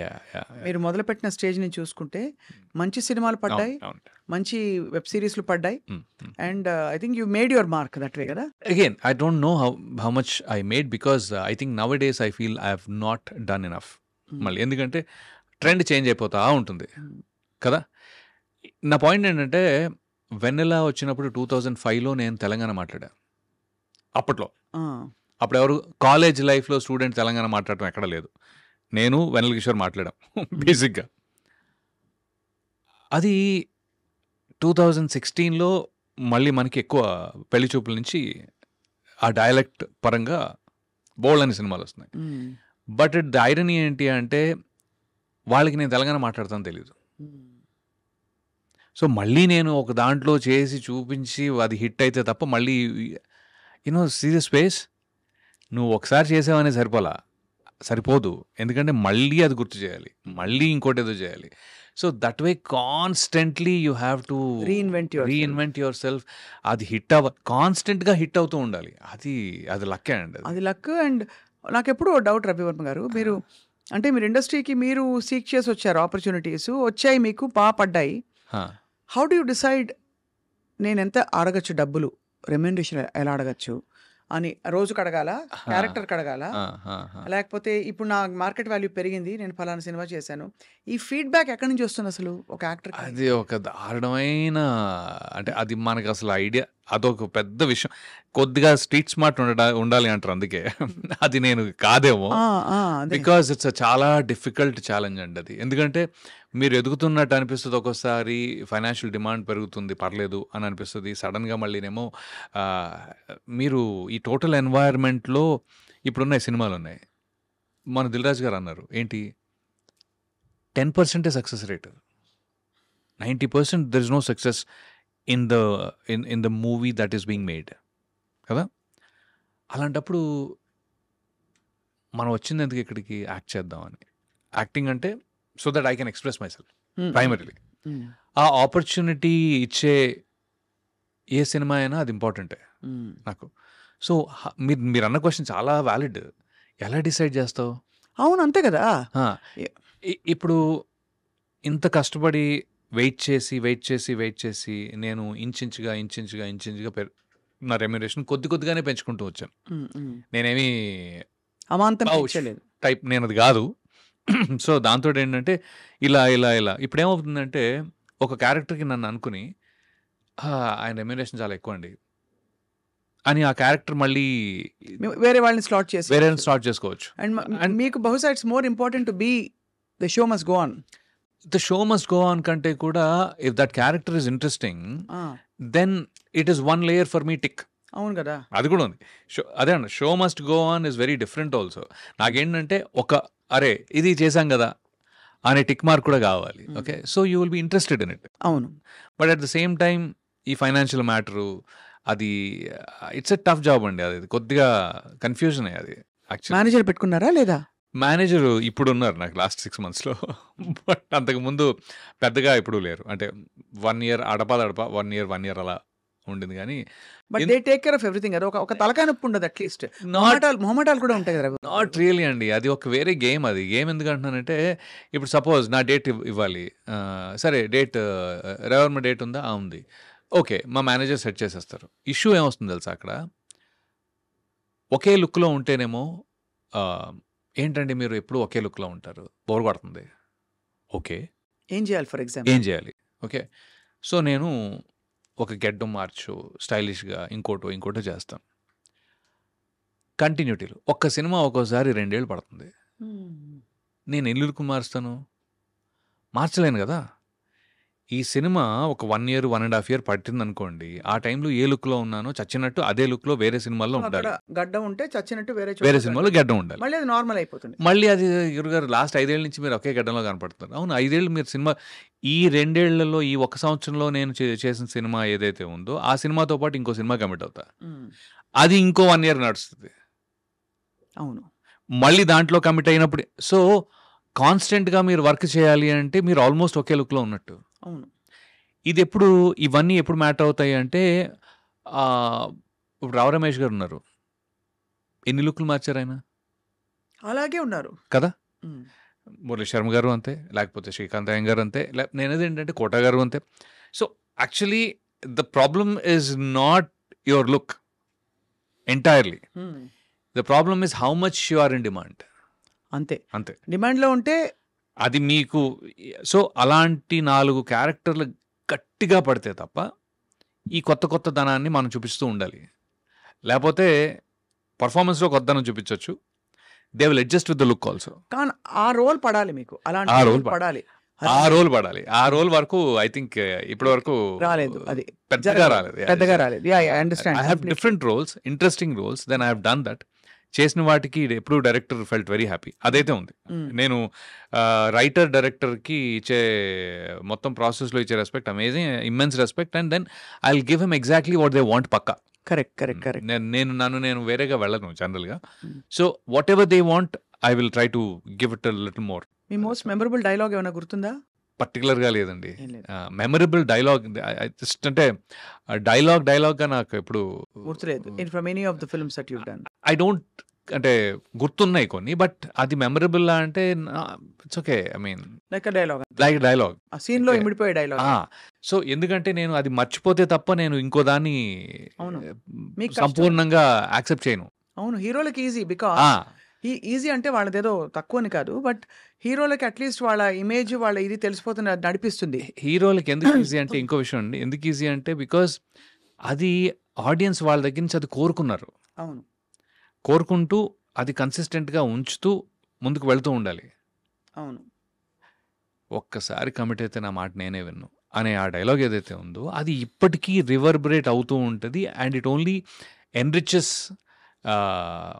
Speaker 2: మీరు మొదలుపెట్టిన స్టేజ్ నుంచి చూసుకుంటే మంచి సినిమాలు పడ్డాయి, మంచి వెబ్ సిరీస్లు పడ్డాయి. And I think you made your mark that way కదా.
Speaker 1: Again I don't know how much I made, because I think nowadays I feel I have not done enough. మళ్ళీ ఎందుకంటే ట్రెండ్ చేంజ్ అయిపోతా ఉంటుంది కదా. నా point ఏంటంటే వెన్నెలా వచ్చినప్పుడు 2005లో నేను తెలంగాణ మాట్లాడా. అప్పట్లో అప్పుడు ఎవరు కాలేజ్ లైఫ్లో స్టూడెంట్ తెలంగాణ మాట్లాడటం ఎక్కడ లేదు. నేను వెన్నెల కిషోర్ మాట్లాడాం బేసిక్గా. అది 2016లో మళ్ళీ మనకి ఎక్కువ పెళ్లి చూపుల నుంచి ఆ డైలెక్ట్ పరంగా బోల్డ్ అని సినిమాలు వస్తున్నాయి. బట్ ద ఐరనీ ఏంటి అంటే వాళ్ళకి నేను తెలంగాణ మాట్లాడతాను తెలీదు. సో మళ్ళీ నేను ఒక దాంట్లో చేసి చూపించి అది హిట్ అయితే తప్ప మళ్ళీ సీరియస్ స్పేస్ నువ్వు ఒకసారి చేసావనే సరిపోదు. ఎందుకంటే మళ్ళీ అది గుర్తు చేయాలి, మళ్ళీ ఇంకోటి ఏదో చేయాలి. So that way constantly you have to reinvent your self. అది కాన్స్టెంట్గా హిట్ అవుతూ ఉండాలి. అది లక్కే అండి.
Speaker 2: అది లక్. అండ్ నాకు ఎప్పుడు డౌట్ రవివర్మ గారు, మీరు అంటే మీరు ఇండస్ట్రీకి మీరు సీక్ చేసి వచ్చారు, ఆపర్చునిటీస్ వచ్చాయి, మీకు పడ్డాయి. హౌ డు యూ డిసైడ్ నేను ఎంత అడగచ్చు, డబ్బులు రెమ్యూనరేషన్ ఎలా అడగచ్చు అని? రోజుకి అడగాల, క్యారెక్టర్కి అడగాల, లేకపోతే ఇప్పుడు నా మార్కెట్ వాల్యూ పెరిగింది, నేను ఫలానా సినిమా చేశాను, ఈ ఫీడ్బ్యాక్ ఎక్కడి నుంచి వస్తుంది అసలు ఒక యాక్టర్?
Speaker 1: అది ఒక దారుణమైన, అంటే అది మనకు అసలు ఐడియా, అదొక పెద్ద విషయం. కొద్దిగా స్ట్రీట్ స్మార్ట్ ఉండాలి అంటారు, అందుకే అది నేను కాదేమో. బికాజ్ ఇట్స్ చాలా డిఫికల్ట్ ఛాలెంజ్ అండి అది. ఎందుకంటే మీరు ఎదుగుతున్నట్టు అనిపిస్తుంది, ఒక్కోసారి ఫైనాన్షియల్ డిమాండ్ పెరుగుతుంది, పర్లేదు అని అనిపిస్తుంది. సడన్గా మళ్ళీనేమో మీరు ఈ టోటల్ ఎన్వైర్న్మెంట్లో ఇప్పుడున్న సినిమాలు ఉన్నాయి. మన దిల్రాజు గారు అన్నారు ఏంటి, 10% success rate, 90% there is no success in the movie that is being made కదా. అలాంటప్పుడు మనం వచ్చింది ఎందుకు ఇక్కడికి, యాక్ట్ చేద్దామని. యాక్టింగ్ అంటే so that I can express my self primarily. ఆ ఆపర్చునిటీ ఇచ్చే ఏ సినిమా అయినా అది ఇంపార్టెంటే నాకు. సో మీరు అన్న క్వశ్చన్ చాలా వ్యాలిడ్. ఎలా డిసైడ్ చేస్తావు?
Speaker 2: అవును, అంతే కదా.
Speaker 1: ఇప్పుడు ఇంత కష్టపడి వెయిట్ చేసి నేను ఇంచుగా నా రెమ్యునరేషన్ కొద్దిగానే పెంచుకుంటూ వచ్చాను. నేనేమి
Speaker 2: అమాంతం
Speaker 1: టైప్ నేను అది కాదు. సో దాంతో ఏంటంటే ఇలా ఇప్పుడు ఏమవుతుందంటే ఒక క్యారెక్టర్కి నన్ను అనుకుని ఆయన రెమ్యునరేషన్ చాలా ఎక్కువ అండి అని ఆ క్యారెక్టర్ మళ్ళీ
Speaker 2: వేరే వాళ్ళని స్లాట్
Speaker 1: చేసుకోవచ్చు.
Speaker 2: అండ్ మీకు బహుశా it's more important to be the show must go on కంటే కూడా if that character is interesting then it is one layer for me tick. అవును కదా,
Speaker 1: అది కూడా ఉంది. అదే అండి, show must go on is very different also. నాకేంటంటే అరే ఇది చేశాం కదా అనే టిక్ మార్క్ కూడా కావాలి. Okay, so you will be interested in it.
Speaker 2: అవును,
Speaker 1: but at the same time ఈ ఫైనాన్షియల్ మ్యాటరు అది ఇట్స్ ఎ టఫ్ జాబ్ అండి. అది కొద్దిగా కన్ఫ్యూజన్ అది. యాక్చువల్లీ
Speaker 2: మేనేజర్ పెట్టుకున్నారా లేదా?
Speaker 1: మేనేజర్ ఇప్పుడు ఉన్నారు నాకు లాస్ట్ 6 monthsలో. బట్ అంతకుముందు పెద్దగా ఇప్పుడు లేరు. అంటే 1 year అడప 1 year అలా ఉండింది. కానీ
Speaker 2: but they take care of everything. అది ఒక తలకాయ నొప్పి ఉండదు, అట్లీస్ట్ మొహమాటాలు కూడా ఉంటాయి కదా.
Speaker 1: నాట్ రియలీ అండి, అది ఒక వేరే గేమ్. అది గేమ్ ఎందుకు అంటున్నానంటే ఇప్పుడు సపోజ్ నా డేట్ ఇవ్వాలి, సరే డేట్ రెవర్మ డేట్ ఉందా, ఉంది, ఓకే, మా మేనేజర్ సెట్ చేసేస్తారు. ఇష్యూ ఏమొస్తుంది తెలుసా, అక్కడ ఒకే లుక్లో ఉంటేనేమో ఏంటండి మీరు ఎప్పుడు ఒకే లుక్లో ఉంటారు, బోర్ కొడుతుంది. ఓకే,
Speaker 2: ఏం చేయాలి? ఫర్ ఎగ్జాంపుల్
Speaker 1: ఏం చేయాలి? ఓకే, సో నేను ఒక గెడ్డం మార్చు, స్టైలిష్గా ఇంకోటో చేస్తాను. కంటిన్యూటీలు ఒక్క సినిమా ఒక్కోసారి 2 years పడుతుంది. నేను ఎన్ని లుక్ మార్చలేను కదా. ఈ సినిమా ఒక 1 year 1.5 year పట్టింది అనుకోండి, ఆ టైంలో ఏ లుక్లో ఉన్నానో చచ్చినట్టు అదే లుక్లో వేరే సినిమాల్లో ఉండాలి.
Speaker 2: గడ్డం ఉంటే చచ్చినట్టు వేరే
Speaker 1: సినిమాలో గడ్డం ఉండాలి.
Speaker 2: మళ్ళీ అది నార్మల్ అయిపోతుంది.
Speaker 1: మళ్ళీ అది గురుగారు లాస్ట్ 5 years నుంచి మీరు ఒకే గడ్డంలో కనపడుతున్నారు. అవును, 5 years మీరు సినిమా, ఈ 2 yearsలో ఈ 1 సంవత్సరంలో నేను చేసిన సినిమా ఏదైతే ఉందో ఆ సినిమాతో పాటు ఇంకో సినిమా కమిట్ అవుతా, అది ఇంకో 1 year నడుస్తుంది.
Speaker 2: అవును,
Speaker 1: మళ్ళీ దాంట్లో కమిట్ అయినప్పుడు సో కాన్స్టెంట్గా మీరు వర్క్ చేయాలి అంటే మీరు ఆల్మోస్ట్ ఒకే లుక్లో ఉన్నట్టు.
Speaker 2: అవును,
Speaker 1: ఇది ఇవన్నీ ఎప్పుడు మ్యాటర్ అవుతాయి అంటే ఇప్పుడు రావు రమేష్ గారు ఉన్నారు, ఎన్ని లుక్లు మార్చారు ఆయన?
Speaker 2: అలాగే ఉన్నారు
Speaker 1: కదా. మురళీ శర్మ గారు అంతే, లేకపోతే శ్రీకాంత్ అయ్య గారు అంతే, నేనేది ఏంటంటే కోట గారు అంతే. So actually the problem is not your look entirely, the problem is how much you are in demand.
Speaker 2: అంతే డిమాండ్లో ఉంటే
Speaker 1: అది మీకు సో అలాంటి 4 క్యారెక్టర్లు గట్టిగా పడితే తప్ప ఈ కొత్త ధనాన్ని మనం చూపిస్తూ ఉండాలి. లేకపోతే పర్ఫార్మెన్స్‌లో కొత్తదనం చూపించొచ్చు. They will adjust with the look also.
Speaker 2: కానీ ఆ రోల్ పడాలి మీకు. అలాంటి
Speaker 1: ఆ
Speaker 2: రోల్
Speaker 1: రోల్
Speaker 2: పడాలి.
Speaker 1: ఆ రోల్ పడాలి. ఆ రోల్ వరకు ఐ థింక్ ఇప్పటి వరకు
Speaker 2: రాలేదు. అది
Speaker 1: పెద్దగా రాలేదు.
Speaker 2: పెద్దగా రాలేదు. Yeah I
Speaker 1: I
Speaker 2: understand.
Speaker 1: Have different roles, interesting roles, then I have done that. చేసిన వాటికి ఎప్పుడు డైరెక్టర్ ఫెల్ట్ వెరీ హ్యాపీ. అదైతే ఉంది. నేను రైటర్ డైరెక్టర్కి ఇచ్చే మొత్తం ప్రాసెస్లో ఇచ్చే respect amazing, immense respect. And then I will give him exactly what they want పక్కా.
Speaker 2: కరెక్ట్.
Speaker 1: నేను వేరేగా వెళ్ళను జనరల్గా. So whatever they want I will try to give it little more.
Speaker 2: మీ మోస్ట్ మెమరబుల్ డైలాగ్ ఏమైనా గుర్తుందా?
Speaker 1: పర్టికులర్గా లేదండి.
Speaker 2: ఏం లేదు.
Speaker 1: మెమరబుల్ డైలాగ్ జస్ట్ అంటే డైలాగ్గా నాకు ఎప్పుడు
Speaker 2: గుర్తులేదు. From any of the films that you done.
Speaker 1: I don't అంటే గుర్తున్నాయి కొన్ని, బట్ అది మెమరబుల్ అంటే it's okay. I mean
Speaker 2: like dialogue,
Speaker 1: like dialogue
Speaker 2: ఆ సీన్ లో ఇమిడిపోయే డైలాగ్.
Speaker 1: సో ఎందుకంటే నేను అది మర్చిపోతే తప్ప నేను ఇంకో దాన్ని
Speaker 2: అవును. మీకు కష్టం.
Speaker 1: సంపూర్ణంగా యాక్సెప్ట్ చేయను.
Speaker 2: అవును, హీరోలకి ఈజీ. బికాస్ ఈజీ అంటే వాళ్ళదేదో తక్కువని కాదు, బట్ హీరోలకి అట్లీస్ట్ వాళ్ళ ఇమేజ్ వాళ్ళ ఇది తెలిసిపోతుంది, అది నడిపిస్తుంది.
Speaker 1: హీరోలకి ఎందుకు ఈజీ అంటే ఇంకో విషయం అండి. ఎందుకు ఈజీ అంటే బికాజ్ అది ఆడియన్స్ వాళ్ళ దగ్గర నుంచి అది కోరుకున్నారు.
Speaker 2: అవును,
Speaker 1: కోరుకుంటూ అది కన్సిస్టెంట్గా ఉంచుతూ ముందుకు వెళ్తూ ఉండాలి.
Speaker 2: అవును.
Speaker 1: ఒక్కసారి కమిట్ అయితే నా మాట నేనే విన్ను అనే ఆ డైలాగ్ ఏదైతే ఉందో అది ఇప్పటికీ రివర్బరేట్ అవుతూ ఉంటుంది. And it only enriches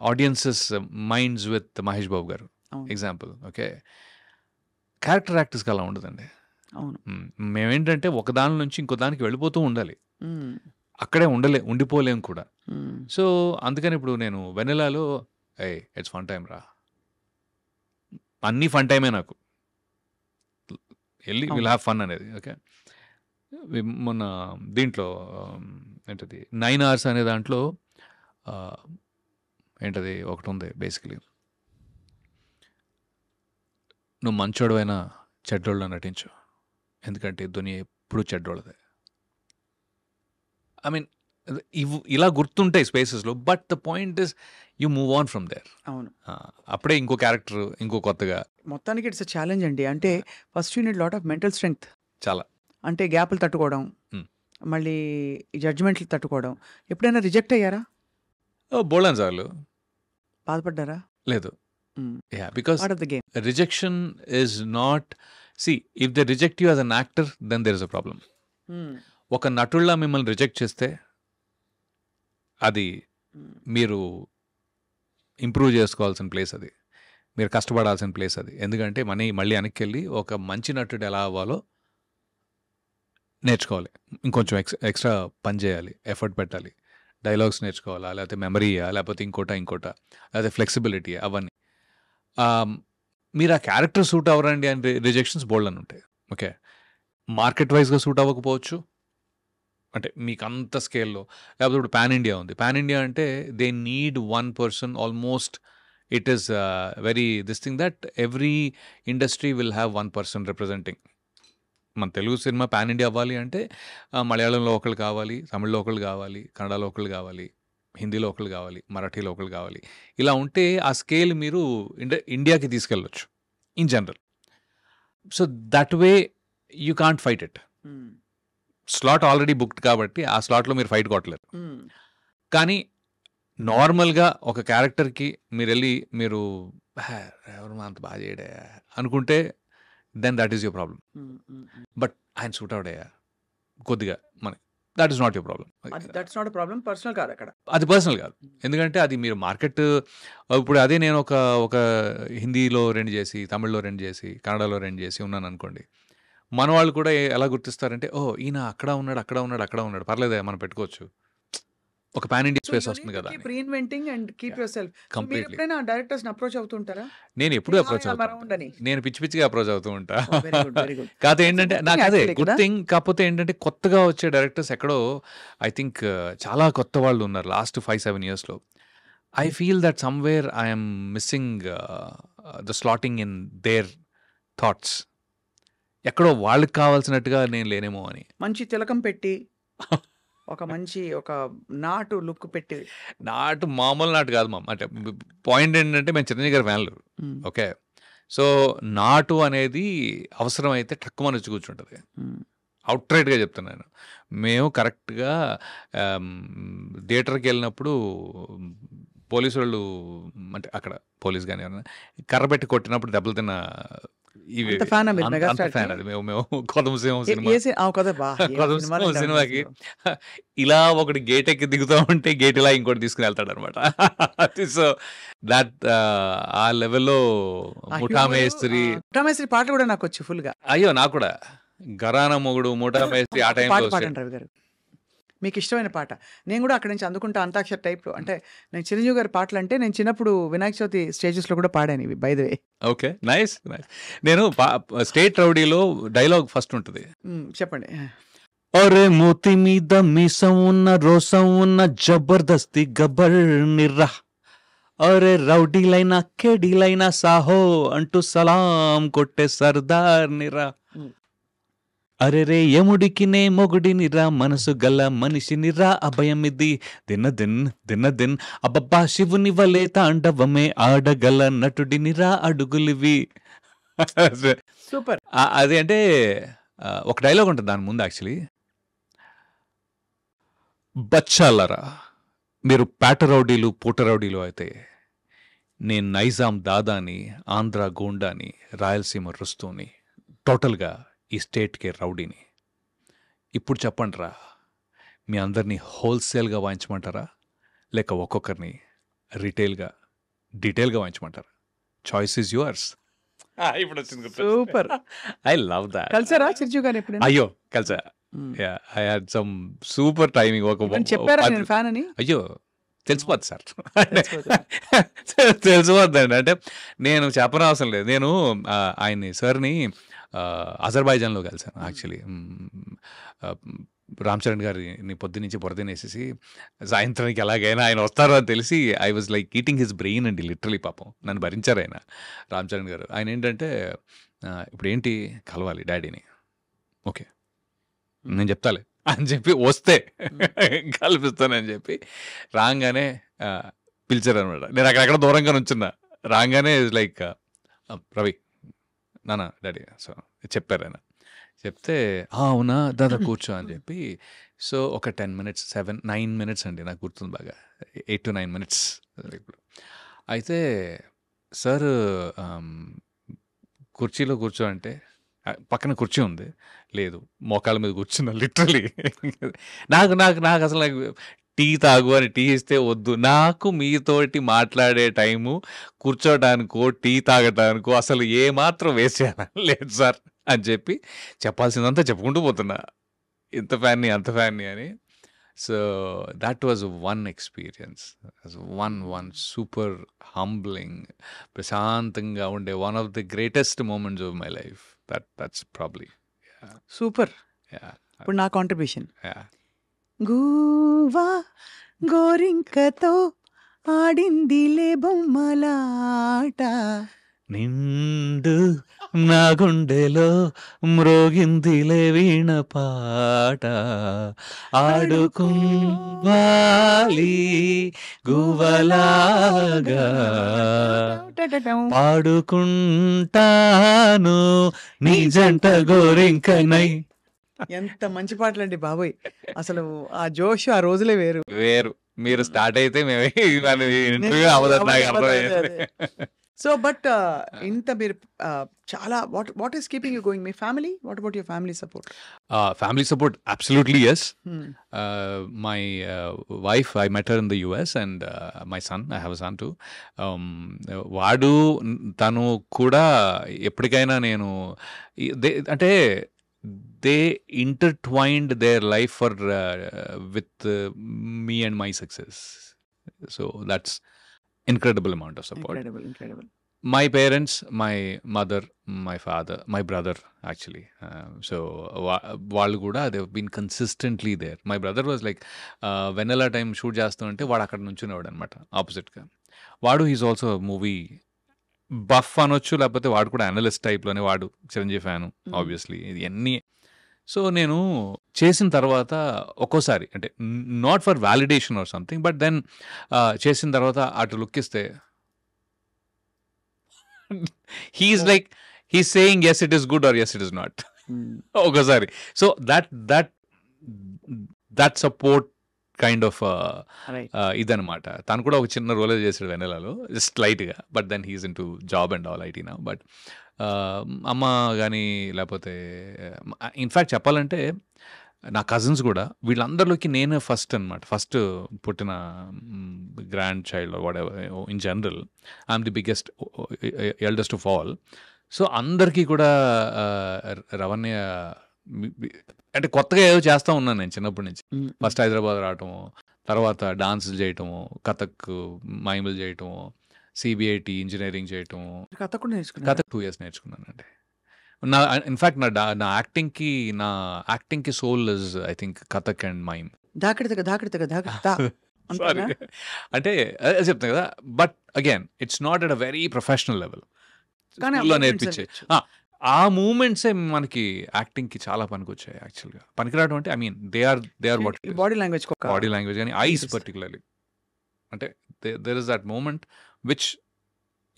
Speaker 1: audiences minds with Mahesh Babu garu example. Okay, character యాక్టర్స్కి అలా ఉండదండి.
Speaker 2: అవును.
Speaker 1: మేమేంటంటే ఒక దాని నుంచి ఇంకో దానికి వెళ్ళిపోతూ ఉండాలి,
Speaker 2: మ్మ్.
Speaker 1: అక్కడే ఉండిపోలేం కూడా.
Speaker 2: మ్మ్.
Speaker 1: సో అందుకని ఇప్పుడు నేను వెనెలాలో ఇట్స్ ఫన్ టైం రా, అన్నీ ఫన్ టైమే నాకు, వెళ్ళి విల్ హ్యావ్ ఫన్ అనేది. ఓకే, మొన్న దీంట్లో ఏంటది 9 hours అనే దాంట్లో ఏంటది ఒకటి ఉంది బేసికలీ, నువ్వు మంచోడువైనా చెడ్డోళ్ళ నటించు, ఎందుకంటే దునియా ఎప్పుడు చెడ్డోళ్ళదే. ఐ మీన్ ఇలా గుర్తుంటాయి స్పేసెస్లో, but the point is you move on from there.
Speaker 2: అవును.
Speaker 1: అప్పుడే ఇంకో క్యారెక్టర్ ఇంకో కొత్తగా.
Speaker 2: మొత్తానికి ఇట్స్ అ ఛాలెంజ్ అండి. అంటే first you need lot of mental strength.
Speaker 1: చాలా
Speaker 2: అంటే గ్యాప్లు తట్టుకోవడం, మళ్ళీ జడ్జిమెంట్లు తట్టుకోవడం. ఎప్పుడైనా రిజెక్ట్ అయ్యారా?
Speaker 1: బోల్డన్ సార్లు.
Speaker 2: బాధపడ్డారా?
Speaker 1: లేదు. Because
Speaker 2: part of the game.
Speaker 1: Rejection is not, see if they reject you as an actor then there is a problem. ఒక నటుల్లా మిమ్మల్ని రిజెక్ట్ చేస్తే అది మీరు ఇంప్రూవ్ చేసుకోవాల్సిన ప్లేస్, అది మీరు కష్టపడాల్సిన ప్లేస్ అది. ఎందుకంటే మళ్ళీ వెనక్కి వెళ్ళి ఒక మంచి నటుడు ఎలా అవ్వాలో నేర్చుకోవాలి, ఇంకొంచెం ఎక్స్ట్రా పని చేయాలి, ఎఫర్ట్ పెట్టాలి, డైలాగ్స్ నేర్చుకోవాలా, లేకపోతే మెమరీయా, లేకపోతే ఇంకోట లేకపోతే ఫ్లెక్సిబిలిటీ, అవన్నీ. మీరు ఆ క్యారెక్టర్ సూట్ అవ్వరండి అని రిజెక్షన్స్ బోల్డ్ అని ఉంటాయి. ఓకే, మార్కెట్ వైజ్గా సూట్ అవ్వకపోవచ్చు, అంటే మీకు అంత స్కేల్లో. లేకపోతే ఇప్పుడు పాన్ ఇండియా ఉంది. పాన్ ఇండియా అంటే they need one person almost. It is very this thing that every industry will have one person representing. మన తెలుగు సినిమా పాన్ ఇండియా అవ్వాలి అంటే మలయాళంలో ఒకళ్ళు కావాలి, తమిళ్లో ఒకళ్ళు కావాలి, కన్నడలో ఒకళ్ళు కావాలి, హిందీలో ఒకళ్ళు కావాలి, మరాఠీలో ఒకళ్ళు కావాలి. ఇలా ఉంటే ఆ స్కేల్ మీరు ఇండియాకి తీసుకెళ్ళొచ్చు in general. So that way you can't fight it. Slot already booked కాబట్టి ఆ స్లాట్లో మీరు ఫైట్ కొట్టలేరు. కానీ నార్మల్గా ఒక క్యారెక్టర్కి మీరు వెళ్ళి మీరు ఎవరు అంత బాగా చేయడా అనుకుంటే then that is your problem. But ఆయన సూట్ అవుట్ అయ్యా కొద్దిగా మనకి, that is not your problem.
Speaker 2: That's not problem, personal కాదు అక్కడ.
Speaker 1: అది పర్సనల్ కాదు, ఎందుకంటే అది మీరు మార్కెట్. ఇప్పుడు అదే నేను ఒక హిందీలో 2 చేసి, తమిళ్లో 2 చేసి, కన్నడలో 2 చేసి ఉన్నాను అనుకోండి, మన వాళ్ళు కూడా ఎలా గుర్తిస్తారంటే, ఓ ఈయన అక్కడ ఉన్నాడు పర్లేదే మనం పెట్టుకోవచ్చు, ఒక పాన్ ఇండియా స్పేస్ వస్తుంది కదా.
Speaker 2: Reinventing and keep your self. మీరు ఎప్పుడైనా డైరెక్టర్స్ ని అప్రోచ్ అవుతుంటారా?
Speaker 1: నేను ఎప్పుడు అప్రోచ్ అవుతాను, నేను పిచ్చిగా అప్రోచ్ అవుతూ ఉంటా.
Speaker 2: Very good.
Speaker 1: కాకపోతే ఏంటంటే నాకు అదే గుడ్ థింగ్. కాకపోతే ఏంటంటే కొత్తగా వచ్చే డైరెక్టర్స్ ఎక్కడో ఐ థింక్ చాలా కొత్త వాళ్ళు ఉన్నారు లాస్ట్ 5-7 yearsలో. I feel that somewhere I'm missing the slotting in their thoughts. ఎక్కడో వాళ్ళకి కావాల్సినట్టుగా నేను లేనేమో అని.
Speaker 2: మంచి తిలకం పెట్టి ఒక మంచి ఒక నాటు లుక్ పెట్టి.
Speaker 1: నాటు మామూలు నాటు కాదు అంటే పాయింట్ ఏంటంటే మేము చిరంజీవి గారి ఫ్యాన్లు. ఓకే, సో నాటు అనేది అవసరమైతే టక్కుమని వచ్చి కూర్చుంటుంది. అవుట్రైట్గా చెప్తున్నాను. మేము కరెక్ట్గా థియేటర్కి వెళ్ళినప్పుడు పోలీసు వాళ్ళు, అంటే అక్కడ పోలీస్ కానీ ఎవరైనా కర్ర పెట్టి కొట్టినప్పుడు దెబ్బలు తిన్న ఇవి
Speaker 2: అంత ఫ్యానా మీరు
Speaker 1: అంత
Speaker 2: మెగాస్టార్
Speaker 1: ఫ్యాన్ అది. మేము కొదమసింహం సినిమా
Speaker 2: కదా బా ఏ సినిమాలు
Speaker 1: కొదమసింహం సినిమాకి ఇలా ఒకటి గేట్ ఎక్కి దిగుతూ ఉంటే గేట్ ఇలా ఇంకోటి తీసుకుని వెళ్తాడు అనమాట. సో దాట్ ఆ లెవెల్లో ముఠా మేస్త్రి
Speaker 2: ముఠామేస్త్రి పాటలు కూడా నాకు వచ్చి ఫుల్ గా.
Speaker 1: అయ్యో నాకు కూడా గరానా మొగుడు ముఠా మేస్త్రి ఆ
Speaker 2: పాట
Speaker 1: టైంలో
Speaker 2: పాడండి రవి గారు, మీకు ఇష్టమైన పాట. నేను కూడా అక్కడి నుంచి అందుకుంటా అంతాక్షరి టైప్. అంటే నేను చిరంజీవి గారి పాటలు అంటే నేను చిన్నప్పుడు వినాయక చవితి స్టేజెస్లో కూడా పాడాను ఇవి, by the way.
Speaker 1: Okay, nice nice. నేను స్టేట్ రౌడీలో డైలాగ్ ఫస్ట్ ఉంటుంది.
Speaker 2: చెప్పండి.
Speaker 1: అరే మూతి మీద మీసం ఉన్న రోసం ఉన్న జబర్దస్తి గబ్బర్ నిర్రా, అరే రౌడీలైనా కేడీలైనా సాహో అంటూ సలాం కొట్టే సర్దార్ నిరా, అరే రే యముడికి నే మొగుడినిరా మనసు గల మనిషినిరా అభయం ఇది దిన అబ్బబ్బా శివుని వలే తాండవమే ఆడగల నటుడినిరా అడుగులివి.
Speaker 2: సూపర్.
Speaker 1: అది అంటే ఒక డైలాగ్ ఉంటుంది దాని ముందు యాక్చువల్లీ, బచ్చాలరా మీరు పేట రౌడీలు పూట రౌడీలు అయితే నేను నైజాం దాదాని, ఆంధ్ర గోండాని, రాయలసీమ రుస్తూని, టోటల్గా ఈ స్టేట్కి రౌడీని. ఇప్పుడు చెప్పండి రా, మీ అందరినీ హోల్సేల్గా వాయించమంటారా లేక ఒక్కొక్కరిని రీటైల్గా డీటెయిల్గా వాయించమంటారా? Choice is yours. ఇప్పుడు వచ్చింది.
Speaker 2: సూపర్.
Speaker 1: I love that.
Speaker 2: కలిసారా చిరంజీవి గారు ఎప్పుడైనా?
Speaker 1: అయ్యో కలిసా. I had some super timing.
Speaker 2: చెప్పారా నేను ఫ్యాన్ అని?
Speaker 1: అయ్యో తెలిసిపోద్ది సార్, తెలిసిపోద్దండి. అంటే నేను చెప్పనవసరం లేదు. నేను ఆయన్ని సార్ని అజర్బైజాన్లో కలిసాను యాక్చువల్లీ. రామ్ చరణ్ గారిని పొద్దునుంచి బురదనేసేసి సాయంత్రానికి ఎలాగైనా ఆయన వస్తారో అని తెలిసి I was like eating his brain అండి, లిటరలీ. పాపం నన్ను భరించారు ఆయన, రామ్ చరణ్ గారు. ఆయన ఏంటంటే ఇప్పుడు ఏంటి కలవాలి డాడీని, ఓకే నేను చెప్తాలే అని చెప్పి వస్తే కల్పిస్తానని చెప్పి రాగానే పిలిచారు అనమాట. నేను అక్కడెక్కడ దూరంగా నుంచున్నా. రాగానే లైక్ రవి నానా డాడీ, సో చెప్పారు ఆయన. చెప్తే అవునా దాదా కూర్చో అని చెప్పి, సో ఒక 10 minutes 9 minutes అండి, నాకు గుర్తుంది బాగా, 8 to 9 minutes ఇప్పుడు. అయితే సార్ కుర్చీలో కూర్చో అంటే పక్కన కుర్చీ ఉంది, లేదు మోకాళ్ళ మీద కూర్చున్నా లిటరలీ. నాకు నాకు నాకు అసలు నాకు టీ తాగు అని టీ ఇస్తే వద్దు, నాకు మీతోటి మాట్లాడే టైము కూర్చోటానికో టీ తాగటానికో అసలు ఏమాత్రం వేస్ట్ చేయాలి లేదు సార్ అని చెప్పి చెప్పాల్సిందంతా చెప్పుకుంటూ పోతున్నా, ఇంత ఫ్యాన్ని అంత ఫ్యాన్ని అని. So that was one experience, one super humbling, ప్రశాంతంగా ఉండే one of the greatest moments of my life. That's probably.
Speaker 2: Super. ఇప్పుడు నా కాంట్రిబ్యూషన్.
Speaker 3: గూవా గోరింకతో ఆడిందిలే బొమ్మలాట,
Speaker 1: నిండు నా గుండెలో మ్రోగిందిలే వీణ పాట, ఆడుకోవాలి గువ్వలాగా పాడుకుంటాను నీ జంట గోరింకనై.
Speaker 2: ఎంత మంచి పాటలండి బాబోయ్, అసలు ఆ జోష్ ఆ రోజులే వేరు.
Speaker 1: మీరు స్టార్ట్ అయితే మేము ఇంటర్వ్యూ అవ్వదు నాకు అర్థమైంది.
Speaker 2: సో బట్ ఇంత మీరు చాలా what is keeping you going? Me family, what about your family support?
Speaker 1: Family support, absolutely yes. My wife, I met her in the US, and my son, I have a son too. వాడు తను కూడా ఎప్పటికైనా నేను అంటే they intertwined their life with me and my success. So that's incredible amount of support.
Speaker 2: Incredible.
Speaker 1: My parents, my mother, my father, my brother actually. So వాళ్ళు కూడా they have been consistently there. My brother was like Vennela time shoot చేస్తుంటే వాడు అక్కడ నుంచునేవాడు అనమాట ఆపోజిట్గా. వాడు is also movie buff అనొచ్చు, లేకపోతే వాడు కూడా అనలిస్ట్ టైప్లోనే. వాడు చిరంజీవి ఫ్యాను ఆబ్వియస్లీ, ఇవన్నీ. సో నేను చేసిన తర్వాత ఒక్కోసారి అంటే not for validation or something, but then చేసిన తర్వాత అటు లుక్ ఇస్తే he's like he's saying yes it is good or yes it is not ఒకసారి. So that support kind of
Speaker 2: right.
Speaker 1: ఇదనమాట. తను కూడా ఒక చిన్న రోలే చేసాడు వెనెలలో, జస్ట్ లైట్గా. But then he's in to job and all IT నా. బట్ అమ్మ కానీ లేకపోతే ఇన్ఫ్యాక్ట్ చెప్పాలంటే నా కజిన్స్ కూడా వీళ్ళందరిలోకి నేనే ఫస్ట్ అనమాట. ఫస్ట్ పుట్టిన grand child what ever in general. I'm the biggest eldest of all. So అందరికీ కూడా రవణ్య అంటే కొత్తగా ఏదో చేస్తూ ఉన్నాను నేను చిన్నప్పటి నుంచి. ఫస్ట్ హైదరాబాద్ రావటము, తర్వాత డాన్సులు చేయటము, కథక్ మైములు చేయటము, సిబిఐటి ఇంజనీరింగ్ చేయటము.
Speaker 2: కథ కూడా నేర్చుకున్నా.
Speaker 1: కథక్ 2 years నేర్చుకున్నానండి. నా ఇన్ఫ్యాక్ట్ నా యాక్టింగ్కి soul is I think Kathak and mime.
Speaker 2: దాకడితగా
Speaker 1: సారీ అంటే అదే చెప్తాను కదా. But again it's not at a very professional level.
Speaker 2: కానీ
Speaker 1: స్కూల్లో నేర్పించే ఆ మూమెంట్సే మనకి యాక్టింగ్కి చాలా పనికొచ్చాయి యాక్చువల్గా. పనికిరావడం అంటే I mean they are what
Speaker 2: body language
Speaker 1: body language కానీ ఐస్ పర్టికులర్లీ. అంటే there is that moment which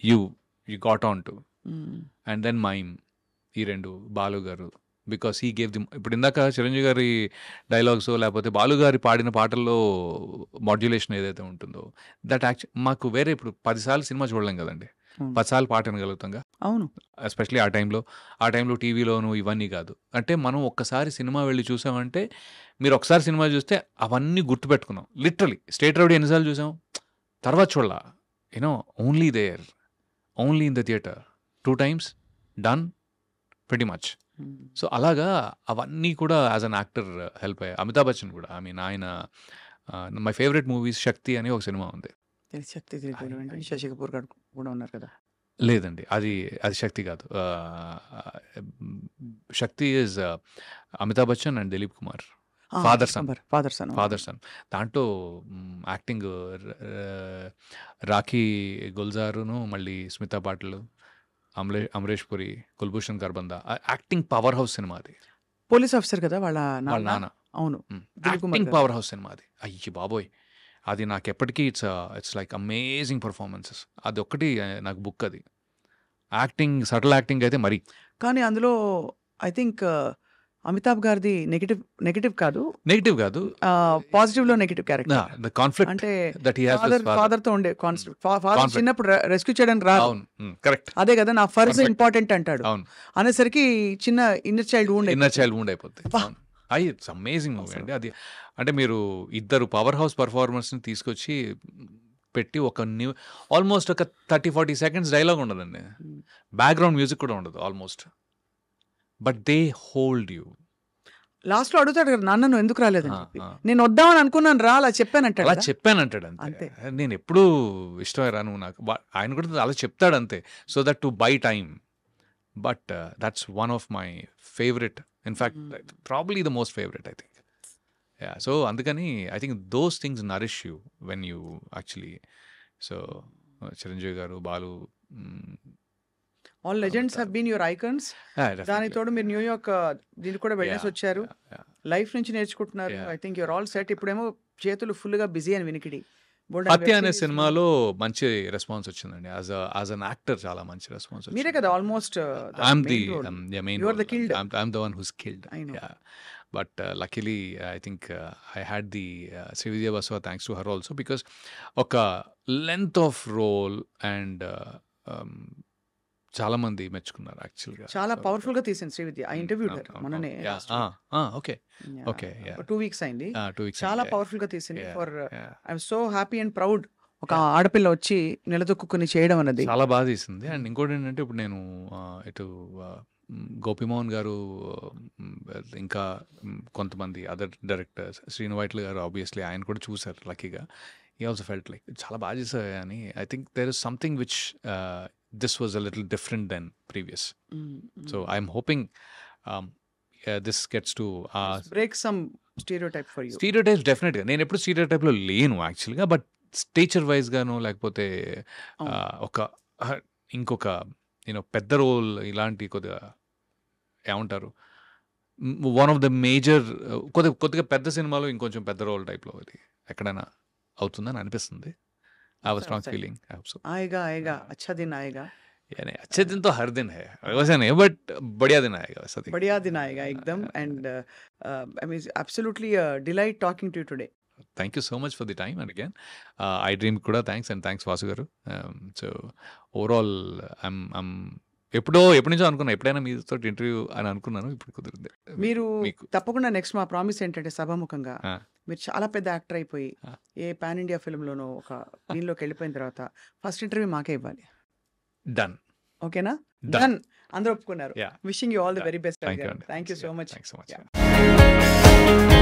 Speaker 1: you got on to. And then mime, ఈ రెండు బాలు గారు, బికాస్ హీ గేవ్ ది. ఇప్పుడు ఇందాక చిరంజీవి గారి డైలాగ్స్ లేకపోతే బాలు గారి పాడిన పాటల్లో మాడ్యులేషన్ ఏదైతే ఉంటుందో దట్ మాకు వేరే ఇప్పుడు 10 సార్లు సినిమా చూడలేం కదండి, 10 సార్లు పాట వినగలుగుతాంగా.
Speaker 2: అవును.
Speaker 1: ఎస్పెషలీ ఆ టైంలో టీవీలోను ఇవన్నీ కాదు. అంటే మనం ఒక్కసారి సినిమా వెళ్ళి చూసామంటే, మీరు ఒకసారి సినిమా చూస్తే అవన్నీ గుర్తుపెట్టుకున్నాం. లిటరలీ స్టేట్ రౌడీ ఎన్నిసార్లు చూసాం, తర్వాత చూడాల, you know only there, only in the theatre 2 times done pretty much. సో అలాగా అవన్నీ కూడా యాజ్ అన్ యాక్టర్ హెల్ప్ అయ్యాయి. అమితాబ్ బచ్చన్ కూడా, ఐ మీన్ ఆయన మై ఫేవరెట్ మూవీస్ శక్తి అని ఒక సినిమా ఉంది.
Speaker 2: శక్తి శశి కపూర్ గారు కూడా ఉన్నారు కదా.
Speaker 1: లేదండి, అది శక్తి కాదు. Shakti is Amitabh Bachchan and Dilip Kumar, father son. దాంట్లో యాక్టింగ్ రాఖీ గుల్జారును, మళ్ళీ Smita Patil, Amresh Puri, Kulbhushan Kharbanda. Acting powerhouse cinema అది.
Speaker 2: పోలీస్ ఆఫీసర్ కదా వాళ్ళ
Speaker 1: నాన్న.
Speaker 2: అవును.
Speaker 1: యాక్టింగ్ పవర్ హౌస్ సినిమా అది. అయ్యి బాబోయ్, అది నాకు ఎప్పటికీ ఇట్స్ లైక్ అమేజింగ్ పర్ఫార్మెన్సెస్. అది ఒక్కటి నాకు బుక్. అది యాక్టింగ్, సటిల్ యాక్టింగ్ అయితే మరి.
Speaker 2: కానీ అందులో ఐ థింక్ అమితాబ్ గారిది నెగటివ్ కాదు, పాజిటివ్ లో నెగటివ్ క్యారెక్టర్.
Speaker 1: ద కాన్ఫ్లిక్ట్
Speaker 2: అంటే
Speaker 1: that he has with
Speaker 2: father తో ఉండే కాన్ఫ్లిక్ట్. ఫాదర్ చిన్నప్పుడు రెస్క్యూ చేయడానికి రాదు.
Speaker 1: అవును, కరెక్ట్.
Speaker 2: అదే కదా నా ఫర్జ్ ఇంపార్టెంట్ అంటాడు.
Speaker 1: అవును,
Speaker 2: అనేసరికి చిన్న ఇన్నర్ చైల్డ్ వూండ్
Speaker 1: అయిపోతుంది. ఇట్స్ అమేజింగ్ మూవీ అండి అది. అంటే మీరు ఇద్దరు పవర్ హౌస్ పర్ఫార్మర్స్ని తీసుకొచ్చి పెట్టి ఒక ఆల్మోస్ట్ ఒక 30-40 seconds డైలాగ్ ఉండదండి, బ్యాక్గ్రౌండ్ మ్యూజిక్ కూడా ఉండదు almost. But they hold you.
Speaker 2: Last లో అడుగుతాడు కదా, నాన్న నువ్వు ఎందుకు రాలేదని చెప్పి. నేను వద్దామని అనుకున్నాను రా, అలా చెప్పానంటాడు.
Speaker 1: అలా చెప్పానంటాడు అంతే. నేను ఎప్పుడు ఇష్టమేరా నువ్వు నాకు, ఆయన కూడా అలా చెప్తాడు అంతే. So that to bye time. But that's one of my favourite, in fact probably the most favourite I think. Yeah, so అందుకని I think those things nourish you when you actually. So Chiranjeevi garu, Balu,
Speaker 2: all legends have been your icons. దానికి తోడు మీరు New York దీనికి కూడా వెళ్ళేసి వచ్చారు, life నుంచి నేర్చుకుంటున్నారు. I think your all set. ఇప్పుడేమో చేతులు ఫుల్ గా బిజీ అని వినికిడి.
Speaker 1: హత్య అనే సినిమాలో మంచి రెస్పాన్స్ వచ్చిందండి. యాజ్ అన్ యాక్టర్ చాలా మంచి రెస్పాన్స్ వచ్చింది.
Speaker 2: మీరే కదా almost
Speaker 1: I'm the one who's killed. But luckily, I think I had the Srividya Baswa, thanks to her also, because oka length of role and చాలా మంది మెచ్చుకున్నారు యాక్చువల్గా.
Speaker 2: చాలా పవర్ఫుల్ గా తీసింది శ్రీవిద్య. ఐ ఇంటర్వ్యూడ్ హర్ మొన్ననే.
Speaker 1: ఓకే
Speaker 2: 2 weeks అయింది.
Speaker 1: 2 weeks
Speaker 2: చాలా పవర్ఫుల్ గా తీసింది. For I am so happy and proud ఒక ఆడపిల్ల వచ్చి నిలదొక్కుని చేయడం అన్నది
Speaker 1: చాలా బాగా తీసింది. అండ్ ఇంకోటి ఏంటంటే, ఇప్పుడు నేను ఇటు గోపిమోహన్ గారు, ఇంకా కొంతమంది అదర్ డైరెక్టర్స్, శ్రీను వైట్ల గారు ఆబ్వియస్లీ ఆయన కూడా చూసారు లక్కీగా. హీ ఆల్సో ఫెల్ట్ లైక్ చాలా బాగా చేశారు అని. I think there is something which this was a little different than previous. So I'm hoping this gets to
Speaker 2: break some stereotype for you.
Speaker 1: Stereotypes definitely. నేను ఎప్పుడు స్టీరియోటైప్ లో లేను యాక్చువల్గా. But stature wise గాను, లేకపోతే ఇంకొక పెద్ద రోల్ ఇలాంటి కొద్దిగా ఏమంటారు, వన్ ఆఫ్ ద మేజర్ కొద్దిగా పెద్ద సినిమాలో ఇంకొంచెం పెద్ద రోల్ టైప్లో ఇది ఎక్కడైనా అవుతుందని అనిపిస్తుంది. I have a strong feeling. I hope so.
Speaker 2: आएगा अच्छा दिन आएगा.
Speaker 1: यानी अच्छे दिन तो हर दिन है, वैसा नहीं है, बट बढ़िया दिन आएगा वैसा देखिए.
Speaker 2: बढ़िया दिन आएगा एकदम. And I mean, absolutely a delight talking to you today.
Speaker 1: Thank you so much for the time, and again, I Dream kuda thanks, and thanks Vasu garu. So overall, I'm ఎప్పటి నుంచో అనుకున్నా, ఎప్పుడైనా మీతో ఇంటర్వ్యూ అని అనుకున్నాను, ఇప్పుడు కుదిరింది.
Speaker 2: మీరు
Speaker 1: మీకు
Speaker 2: తప్పకుండా నెక్స్ట్ మా ప్రామిస్ ఏంటంటే సభాముఖంగా
Speaker 1: ఆ,
Speaker 2: మీరు చాలా పెద్ద యాక్టర్ అయిపోయి
Speaker 1: ఆ.
Speaker 2: ఏ పాన్ ఇండియా ఫిల్మ్లోనో ఒక దీనిలోకి వెళ్ళిపోయిన తర్వాత ఫస్ట్ ఇంటర్వ్యూ మాకే ఇవ్వాలి.
Speaker 1: డన్.
Speaker 2: ఓకేనా?
Speaker 1: Done.
Speaker 2: డన్. అందరూ ఒప్పుకున్నారు.
Speaker 1: Yeah.
Speaker 2: Wishing you all the
Speaker 1: Done.
Speaker 2: Very best.
Speaker 1: Thank you.
Speaker 2: Thank you so much.
Speaker 1: Thanks so much.
Speaker 2: Yeah.